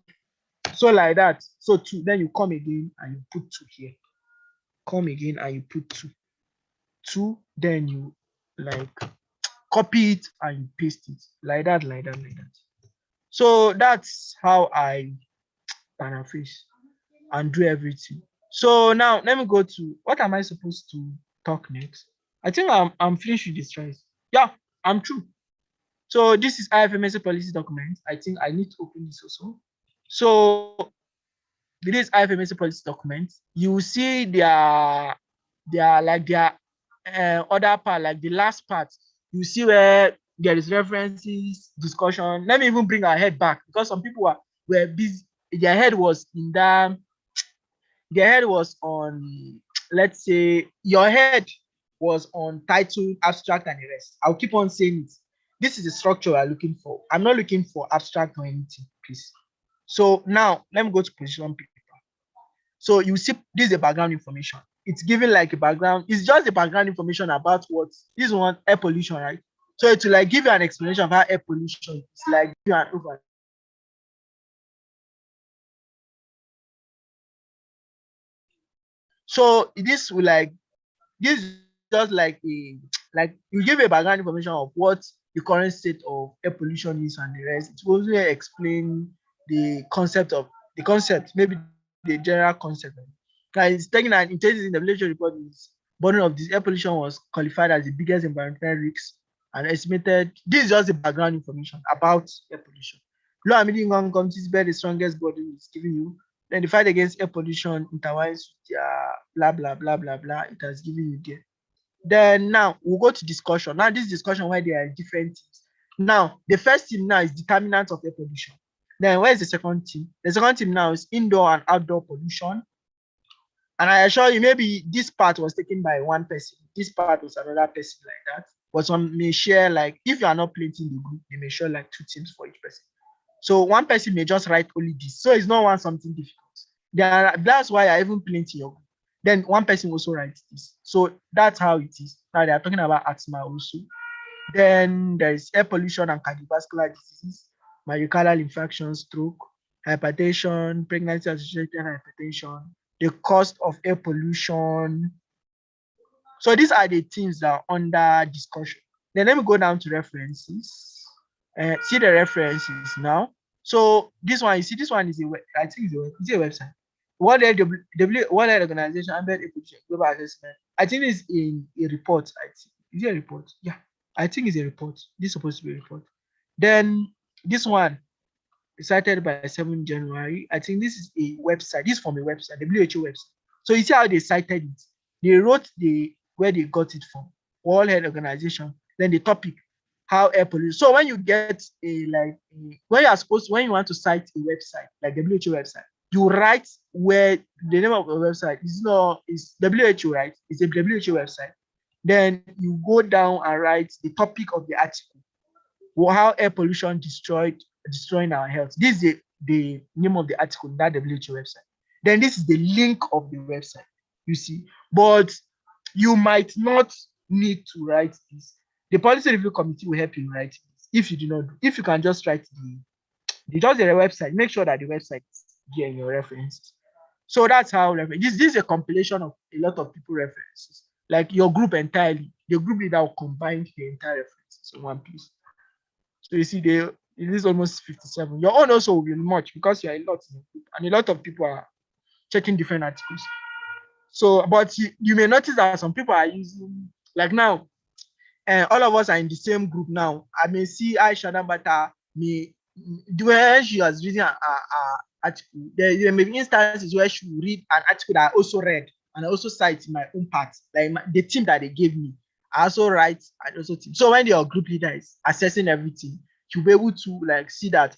So like that. So 2, then you come again and you put 2 here. Come again and you put 2. Then you like copy it and you paste it like that. So that's how I paraphrase and do everything. So now let me go to what am I supposed to talk next? I think I'm finished with this, right? Yeah, I'm through. So this is IFMSA policy document. I think I need to open this also. So this IFMSA policy document, you see their other part, like the last part. You see where there is references, discussion. Let me even bring our head back, because some people were busy. Their head was on, let's say your head was on title, abstract, and the rest. I'll keep on saying it. This is the structure we're looking for. I'm not looking for abstract or anything, please. So now let me go to position paper. So you see, this is a background information. It's given like a background. It's just the background information about what this one, air pollution, right? So it will like give you an explanation of how air pollution is, like give you an over. So this is just like you give a background information of what the current state of air pollution is and the rest. It will also explain the concept, maybe the general concept. It's taking an intensive in the WHO report. Is burden of this air pollution was qualified as the biggest environmental risk and estimated. This is just the background information about air pollution. Low and medium income countries bear the strongest burden is giving you. Then the fight against air pollution intertwines with their blah blah blah blah blah. It has given you there. Then now we'll go to discussion. Now this discussion where there are different teams. Now the first team now is determinants of air pollution. Then where is the second team? The second team now is indoor and outdoor pollution. And I assure you, maybe this part was taken by one person, this part was another person like that. But some may share, like if you are not plenty in the group, they may share like 2 teams for each person. So one person may just write only this. So it's not something difficult. That's why I even plenty in your group. Then one person also writes this. So that's how it is. Now they are talking about asthma also. Then there is air pollution and cardiovascular diseases, myocardial infarction, stroke, hypertension, pregnancy-associated hypertension, the cost of air pollution. So these are the things that are under discussion. Then let me go down to references. See the references now. So this one, you see, this one is I think it's a website. World Health Organization Ambient Air Pollution Global Assessment. I think it's in a report. Is it a report? Yeah, I think it's a report. This is supposed to be a report. Then this one, cited by 7 January. I think this is a website. This is from a website, the WHO website. So you see how they cited it. They wrote where they got it from, World Health Organization. Then the topic, how air pollution. So when you get when you want to cite a website like the WHO website, you write where the name of the website is WHO, right? It's a WHO website. Then you go down and write the topic of the article, how air pollution destroying our health. This is the name of the article in that WHO website. Then this is the link of the website, you see. But you might not need to write this. The policy review committee will help you write this. If you do not do, if you can just write the website, make sure that the website is here in your references. So that's how this is a compilation of a lot of people references, like your group entirely. The group leader will combine the entire references in one piece. So you see, it is almost 57. Your own also will be much because you are a lot in the group, and a lot of people are checking different articles. So, but you may notice that some people are using, like now, all of us are in the same group now. I may see Aisha Nambata, when she was reading an article, there may be instances where she will read an article that I also read and I also cite my own part, like the team that they gave me. I also write and also team. So when your group leader is assessing everything, you'll be able to like see that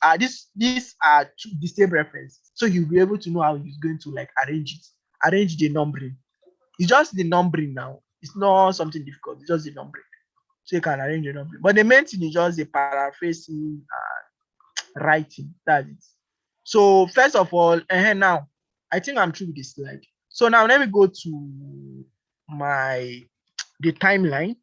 these are the same reference. So you'll be able to know how he's going to like arrange the numbering. It's just the numbering now. It's not something difficult. It's just the numbering. So you can arrange the numbering. But the main thing is just the paraphrasing and writing. That's it. So first of all, now I think I'm through with the slide. So now let me go to the timeline.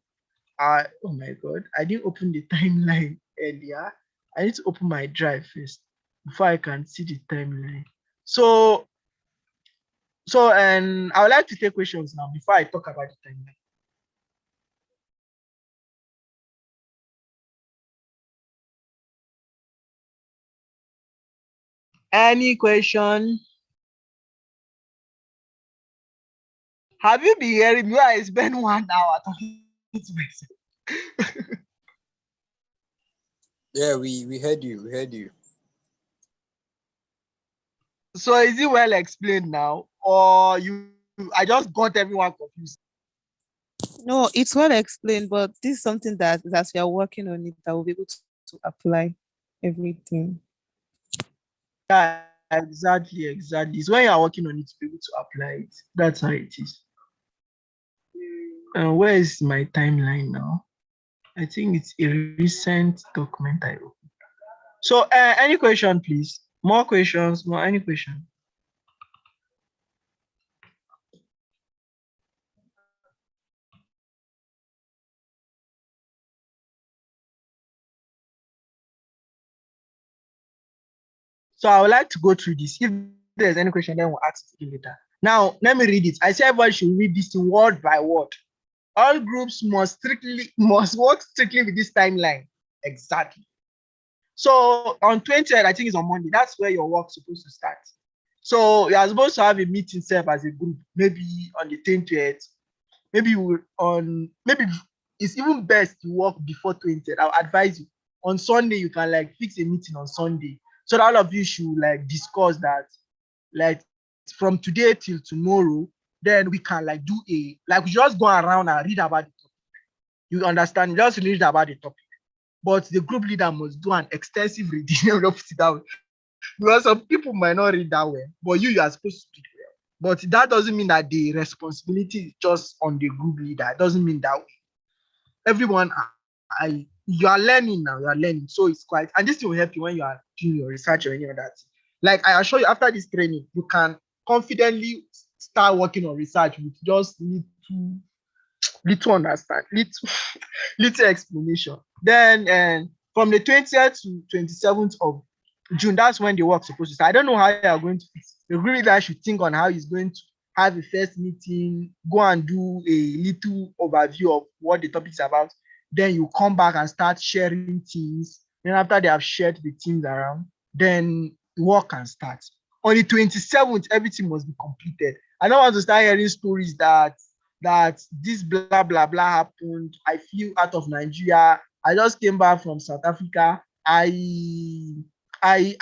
Oh my god, I didn't open the timeline earlier. I need to open my drive first before I can see the timeline. So and I would like to take questions now before I talk about the timeline. Any question? Have you been hearing me? I spent 1 hour talking to myself. Yeah, we heard you. We heard you. So is it well explained now, or I just got everyone confused? No, it's well explained, but this is something that as we are working on it, that we'll be able to apply everything. Yeah, exactly. It's when you are working on it to be able to apply it. That's how it is. Where is my timeline now? I think it's a recent document I opened. So any question, please? More questions? Any question? So I would like to go through this. If there's any question, then we'll ask it later. Now, let me read it. I said everybody should read this word by word. All groups must work strictly with this timeline. Exactly. So on 20th, I think it's on Monday. That's where your work's supposed to start. So you are supposed to have a meeting set as a group, maybe on the 20th. Maybe it's even best to work before 20th. I'll advise you. On Sunday, you can like fix a meeting on Sunday. So that all of you should like discuss that, like from today till tomorrow, then we can like do we just go around and read about the topic. You understand? You just read about the topic. But the group leader must do an extensive reading of it down. Because some people might not read that well, but you are supposed to read well. But that doesn't mean that the responsibility is just on the group leader. It doesn't mean that way. Everyone, you are learning now. You are learning, so it's quite. And this will help you when you are doing your research or any of that. Like I assure you, after this training, you can confidently start working on research with just little understand, little explanation. Then from the 20th to 27th of June, that's when the work's supposed to start. I don't know how you are going to fix it. The group leader should think on how he's going to have a first meeting, go and do a little overview of what the topic is about. Then you come back and start sharing teams. Then after they have shared the teams around, then the work can start. On the 27th, everything must be completed. I don't want to start hearing stories that this blah blah blah happened. I flew out of Nigeria. I just came back from South Africa. I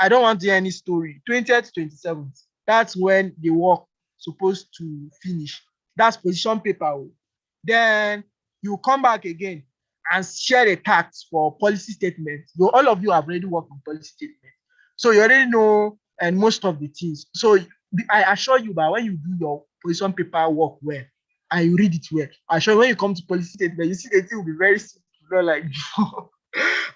don't want to hear any story. 20th, 27th. That's when the work supposed to finish. That's position paper. Then you come back again and share the tax for policy statement. All of you have already worked on policy statement, so you already know and most of the things. So I assure you that when you do your position paper work well and you read it well, I assure you when you come to policy statement, you see the thing will be very simple, not like before.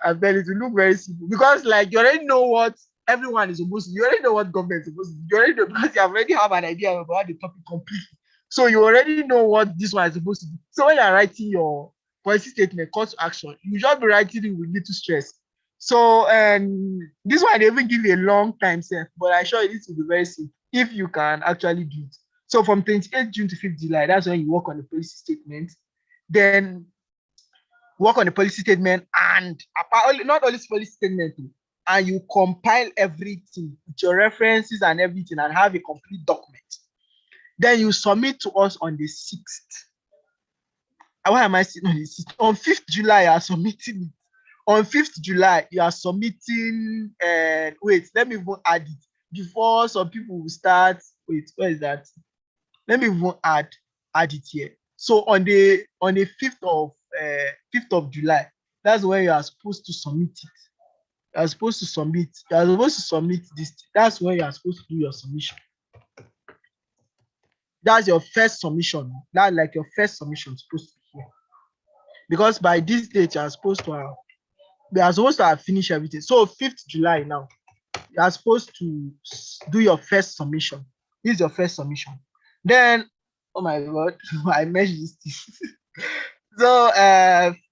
And then it will look very simple because like you already know what everyone is supposed to. You already know what government is supposed to do. You already know because you already have an idea about the topic completely. So you already know what this one is supposed to do. So when you're writing your policy statement, call to action, you just be writing it with little stress. So this one they even give you a long time set, but I sure it will be very simple if you can actually do it. So from 28th June to 5th July, that's when you work on the policy statement. Then work on the policy statement, and not only policy statement, and you compile everything with your references and everything and have a complete document. Then you submit to us on the 6th. Why am I saying on the 6th? On 5th July, you are submitting it. On 5th July, you are submitting, wait, let me even add it. Before some people will start, wait, where is that? Let me even add it here. So on the 5th of July, that's when you are supposed to submit it. You are supposed to submit this. That's when you are supposed to do your submission. That's your first submission. That's like your first submission supposed to be here. Because by this date, we are supposed to have finished everything. So 5th July now, you are supposed to do your first submission. This is your first submission. Then, oh my God, I measured this. So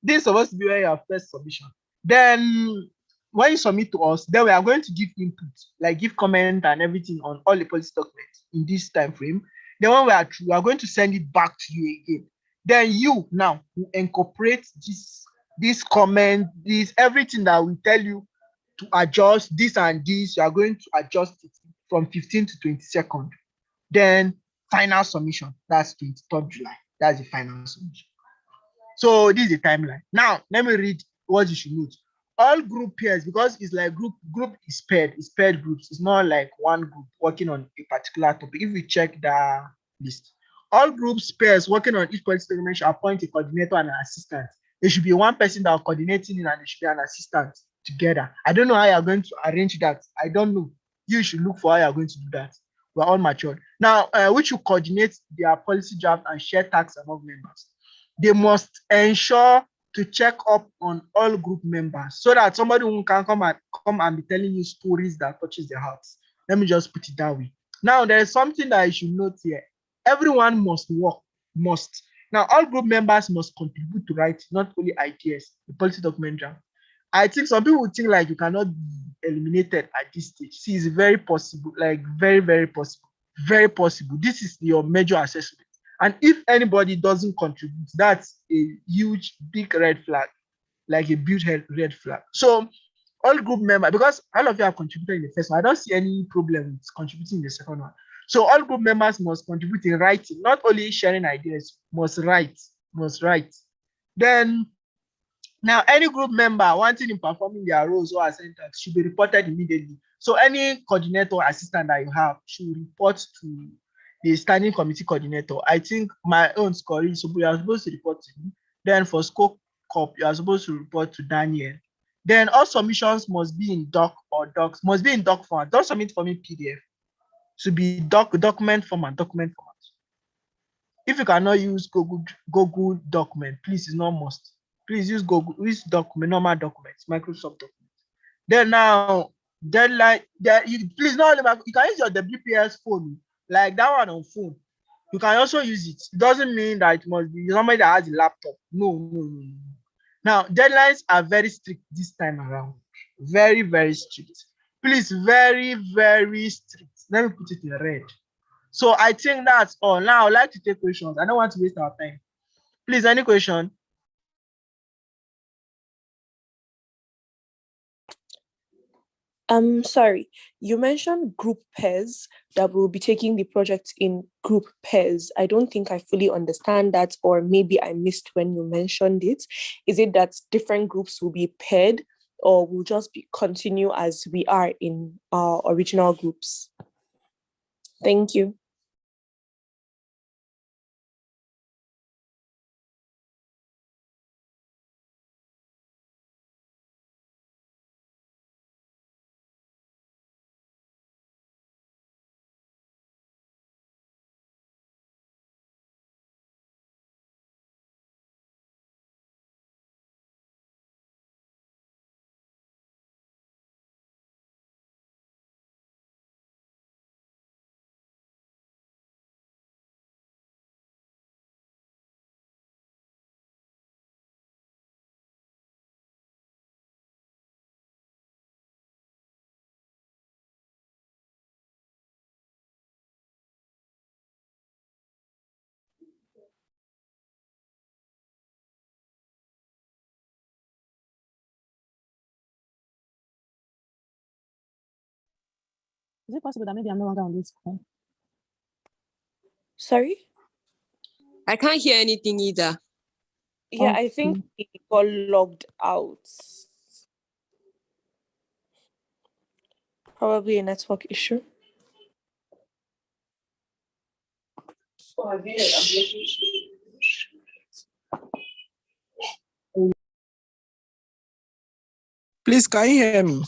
this is supposed to be your first submission. Then when you submit to us, then we are going to give input, like give comment and everything on all the policy documents in this time frame. Then when we are going to send it back to you again. Then you now will incorporate this comment, this everything that we tell you to adjust this and this. You are going to adjust it from 15th to 22nd. Then final submission, that's 23rd July. That's the final submission. So this is the timeline. Now let me read what you should note. All group pairs, because it's like group is paired groups. It's not like one group working on a particular topic. If we check the list, all groups pairs working on each policy document should appoint a coordinator and an assistant. There should be one person that is coordinating it, and there should be an assistant together. I don't know how you are going to arrange that. I don't know. You should look for how you are going to do that. We're all matured. Now, which will coordinate their policy draft and share tasks among members. They must ensure to check up on all group members so that somebody who can come and be telling you stories that touches their hearts. Let me just put it that way. Now, there is something that you should note here. Everyone must work, must. Now, all group members must contribute to write not only ideas, the policy document draft. I think some people would think like you cannot be eliminated at this stage. See, it's very possible, like very, very possible. Very possible. This is your major assessment. And if anybody doesn't contribute, that's a huge, big red flag, like a big red flag. So all group members, because all of you have contributed in the first one, I don't see any problem with contributing in the second one. So all group members must contribute in writing, not only sharing ideas, must write. Then, now any group member wanting in performing their roles or assignments should be reported immediately. So any coordinator or assistant that you have should report to the standing committee coordinator. I think my own score is you are supposed to report to me. Then for SCOPI, you are supposed to report to Daniel. Then all submissions must be in doc or docs, must be in doc format. Don't submit for me PDF. Should be document format. If you cannot use Google document, please, it's not must. Please use Google, use document, normal documents, Microsoft documents. Then now, deadline, please not only you can use your WPS phone, like that one on phone. You can also use it. It doesn't mean that it must be somebody that has a laptop. No. Now, deadlines are very strict this time around. Very, very strict. Please, very, very strict. Let me put it in red. So I think that's all. Now I'd like to take questions. I don't want to waste our time. Please, any question? Sorry, you mentioned group pairs that will be taking the project in group pairs. I don't think I fully understand that, or maybe I missed when you mentioned it. Is it that different groups will be paired, or will just continue as we are in our original groups? Thank you. Is it possible that maybe I'm no longer on this call? Sorry? I can't hear anything either. Yeah, I think he got logged out. Probably a network issue. Please, can you hear me?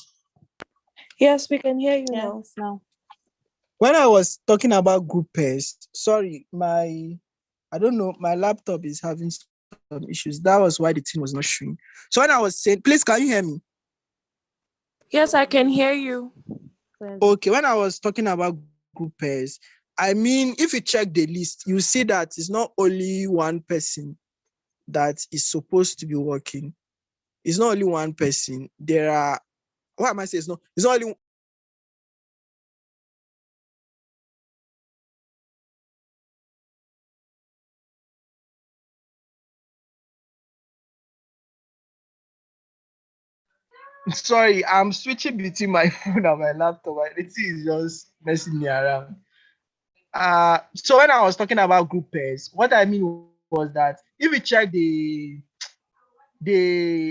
Yes, we can hear you now. Yes, now. When I was talking about group pairs, sorry, I don't know, my laptop is having some issues. That was why the thing was not showing. So when I was saying, please, can you hear me? Yes, I can hear you. Okay, when I was talking about group pairs, I mean, if you check the list, you see that it's not only one person that is supposed to be working. It's not only one person. There are, what am I saying? It's not only sorry, I'm switching between my phone and my laptop. And the thing is just messing me around. So when I was talking about group pairs, what I mean was that if you check the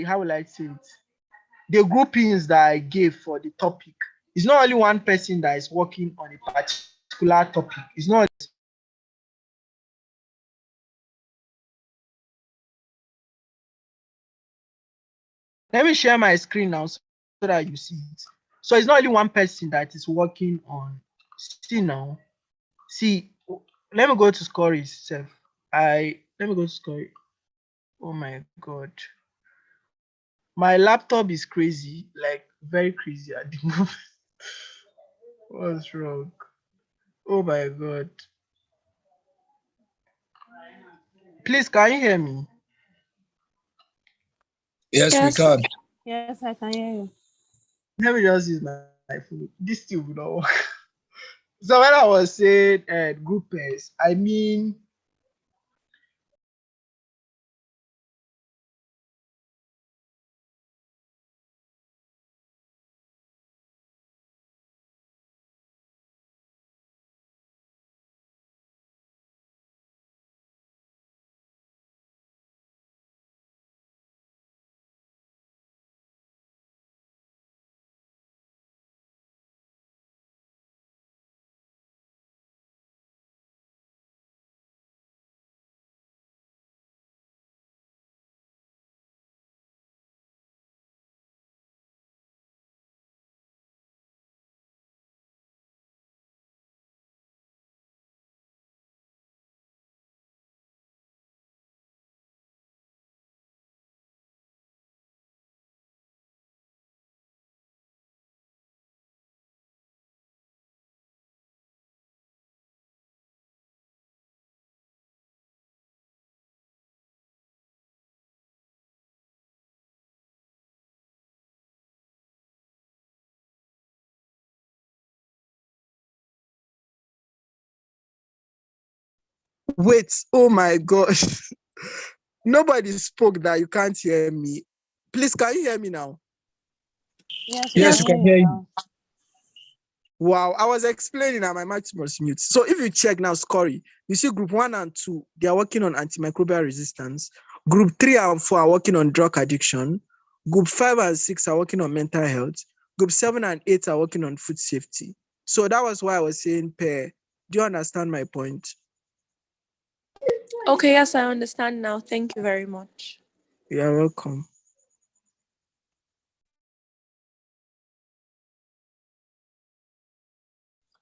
how will I say it, the groupings that I gave for the topic, it's not only one person that is working on a particular topic. It's not. Let me share my screen now so that you see it. So it's not only one person that is working on. See now. See, let me go to SCOPI itself. Let me go to SCOPI. Oh my god. My laptop is crazy, like very crazy at the moment. What's wrong? Oh my god. Please, can you hear me? Yes, we Yes. can. Yes, I can hear you. Let me just use my phone. This still will not work. So when I was saying group pairs, I mean wait, oh my gosh. Nobody spoke that you can't hear me. Please, can you hear me now? Yes, Yes, I we can hear you. now. Wow, I was explaining that my mic was mute. So if you check now, SCORI, you see group 1 and 2, they are working on antimicrobial resistance. Group 3 and 4 are working on drug addiction. Group 5 and 6 are working on mental health. Group 7 and 8 are working on food safety. So that was why I was saying pair. Do you understand my point? Okay, yes, I understand now. Thank you very much. You're welcome.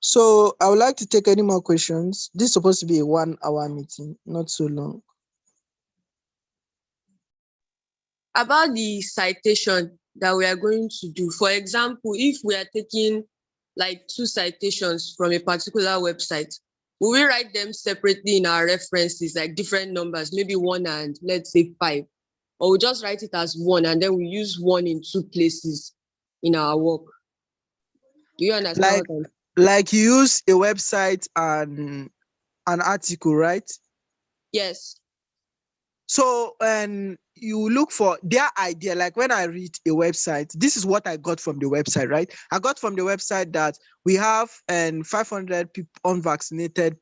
So I would like to take any more questions. This is supposed to be a 1-hour meeting, not so long. About the citation that we are going to do, for example, if we are taking like 2 citations from a particular website, will we write them separately in our references, like different numbers, maybe 1 and let's say 5, or we just write it as 1 and then we use 1 in 2 places in our work? Do you understand what I'm saying? Like you use a website and an article, right? Yes. So and you look for their idea. Like when I read a website, this is what I got from the website, right? I got from the website that we have 500 people unvaccinated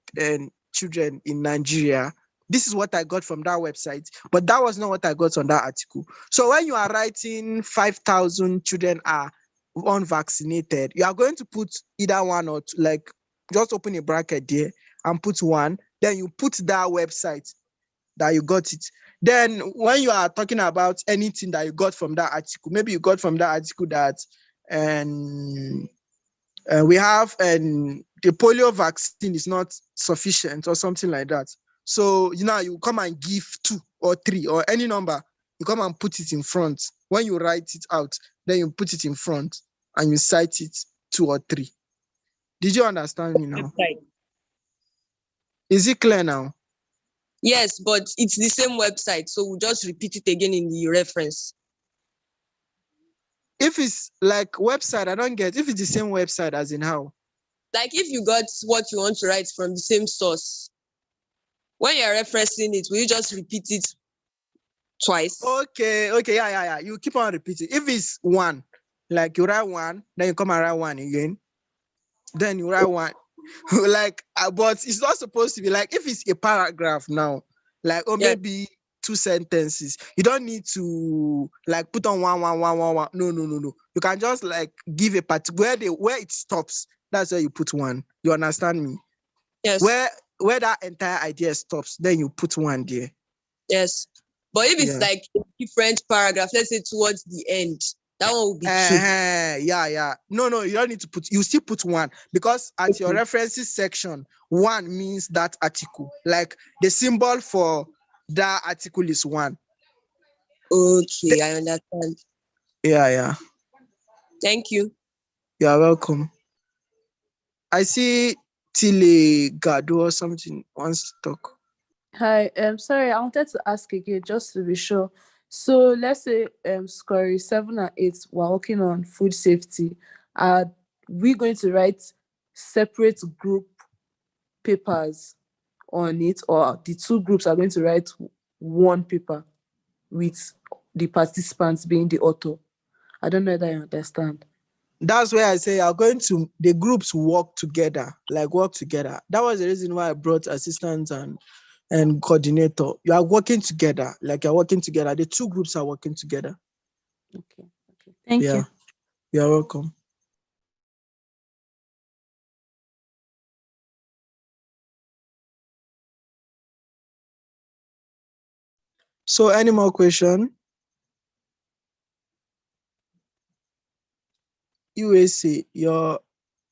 children in Nigeria. This is what I got from that website, but that was not what I got on that article. So when you are writing 5,000 children are unvaccinated, you are going to put either one or two, like just open a bracket there and put one, then you put that website that you got it. Then when you are talking about anything that you got from that article, maybe you got from that article that we have the polio vaccine is not sufficient or something like that. So you come and give 2 or 3 or any number, you come and put it in front. When you write it out, then you put it in front and you cite it 2 or 3. Did you understand me now? Right. Is it clear now? Yes, but it's the same website, so we'll just repeat it again in the reference. If it's like website, I don't get. If it's the same website, as in how? Like if you got what you want to write from the same source, when you're referencing it, will you just repeat it twice? Okay, yeah. You keep on repeating. If it's 1, like you write 1, then you come and write 1 again. Then you write 1. Like, but it's not supposed to be like if it's a paragraph now, like, or maybe 2 sentences. You don't need to like put on 1. No. You can just like give a particular where it stops. That's where you put 1. You understand me? Yes. Where that entire idea stops, then you put 1 there. Yes. But if it's like a different paragraph, let's say towards the end, that one will be 2. Yeah. No, you don't need to put, you still put 1 because at your references section, 1 means that article. Like the symbol for that article is 1. Okay, I understand. Yeah. Thank you. You're welcome. I see Tile Gado or something wants to talk. Hi, sorry, I wanted to ask again just to be sure. So let's say SCORI 7 and 8 we're working on food safety. Are we going to write separate group papers on it, or the 2 groups are going to write one paper with the participants being the author? I don't know that I understand. That's where I say the groups work together. That was the reason why I brought assistants and coordinator. You are working together. The 2 groups are working together. Okay. Thank you. You're welcome. So any more question? USA,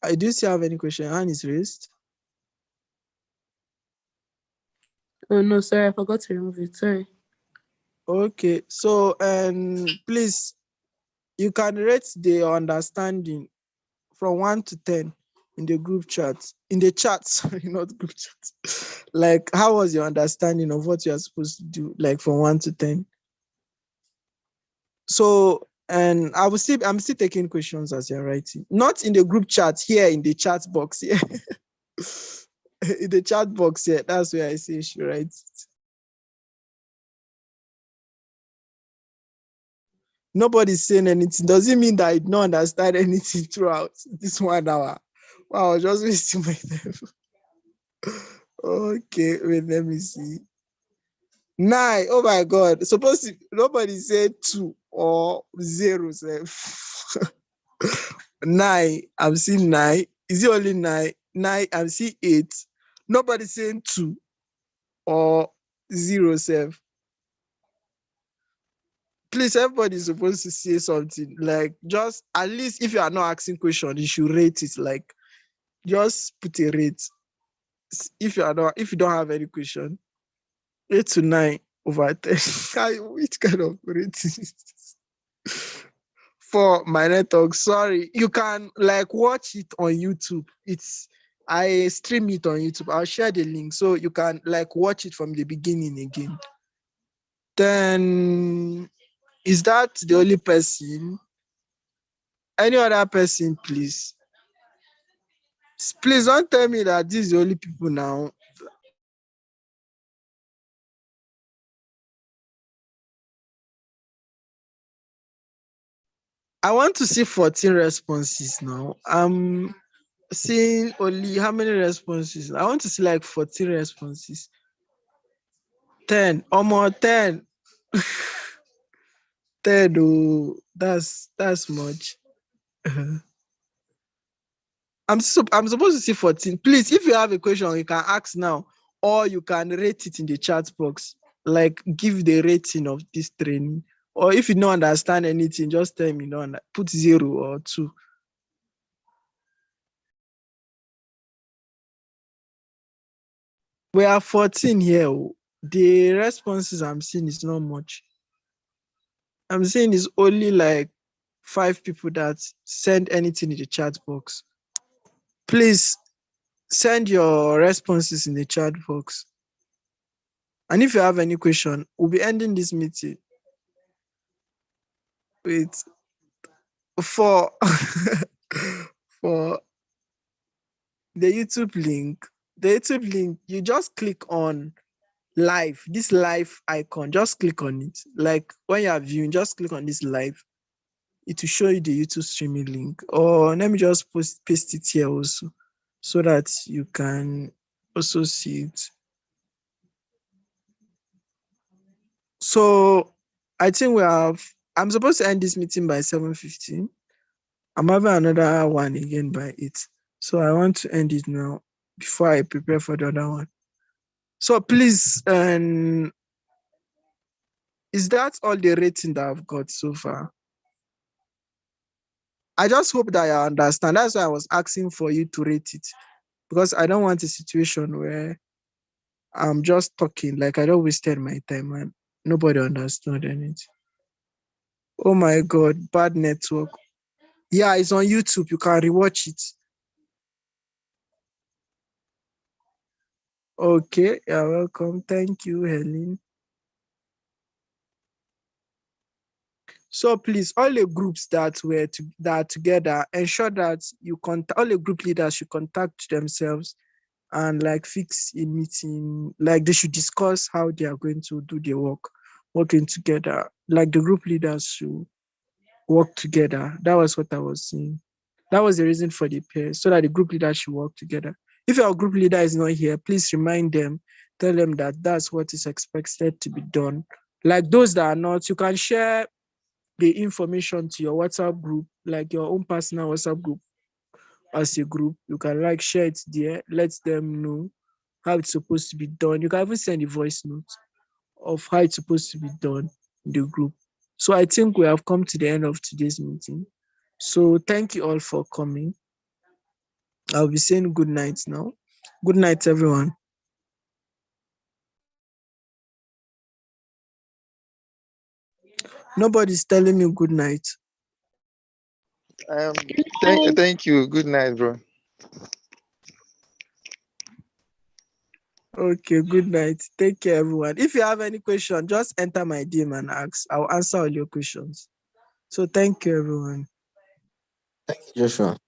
I do still have any question? Hand is raised. Oh no, sorry, I forgot to remove it. Sorry. Okay, so please, you can rate the understanding from 1 to 10 in the group chat. In the chat, sorry, not group chat. Like, how was your understanding of what you are supposed to do? Like from 1 to 10. So, and I'm still taking questions as you're writing. Not in the group chat, here in the chat box here. In the chat box here, that's where I say you should write it. Nobody's saying anything. Does it mean that I did not understand anything throughout this 1 hour? Wow, I was just wasting my time. Okay, wait, let me see. 9. Oh my God. Nobody said 2 or 0. 9. I'm seeing 9. Is it only 9? 9. I'm seeing 8. Nobody saying 2 or 0. Please, everybody's supposed to say something. Like, just at least if you are not asking questions, you should rate it. Like, just put a rate. If you don't have any question, 8 to 9 over 10. Which kind of rating is this? For my network, sorry. You can like watch it on YouTube. I stream it on YouTube. I'll share the link so you can like watch it from the beginning again. Then is that the only person? Any other person, please? Please don't tell me that this is the only people now. I want to see 14 responses now. I'm seeing only how many responses? I want to see like 14 responses. 10 or more 10. 10. Oh, that's much. I'm supposed to see 14. Please, if you have a question, you can ask now, or you can rate it in the chat box. Like give the rating of this training. Or if you don't understand anything, just tell me put 0 or 2. We are 14 here. Oh. The responses I'm seeing is not much. I'm saying it's only like 5 people that send anything in the chat box. Please send your responses in the chat box. And if you have any question, we'll be ending this meeting with for for the YouTube link. The YouTube link, you just click on live, this live icon, just click on it. Like when you are viewing, just click on this live. It will show you the YouTube streaming link. Or let me just paste it here also so that you can also see it. So I think I'm supposed to end this meeting by 7:15. I'm having another one again by 8. So I want to end it now before I prepare for the other one. So please, is that all the rating that I've got so far? I just hope that you understand. That's why I was asking for you to rate it. Because I don't want a situation where I'm just talking, like I don't wasted my time and nobody understood anything. Oh my God, bad network. Yeah, it's on YouTube. You can rewatch it. Okay, you're welcome. Thank you, Helen. So please, all the groups that are together, ensure that all the group leaders should contact themselves and like fix a meeting. Like they should discuss how they are going to do their work, working together. Like the group leaders should work together. That was what I was saying. That was the reason for the pair, so that the group leader should work together. If your group leader is not here, please remind them, tell them that that's what is expected to be done. Like those that are not, you can share the information to your WhatsApp group, like your own personal WhatsApp group as a group. You can like share it there, let them know how it's supposed to be done. You can even send a voice note of how it's supposed to be done in the group. So I think we have come to the end of today's meeting. So thank you all for coming. I'll be saying good night now. Good night, everyone. Nobody's telling me good night. Thank you. Good night, bro. Okay, good night. Take care, everyone. If you have any question, just enter my DM and ask. I'll answer all your questions. So thank you, everyone. Thank you, Joshua.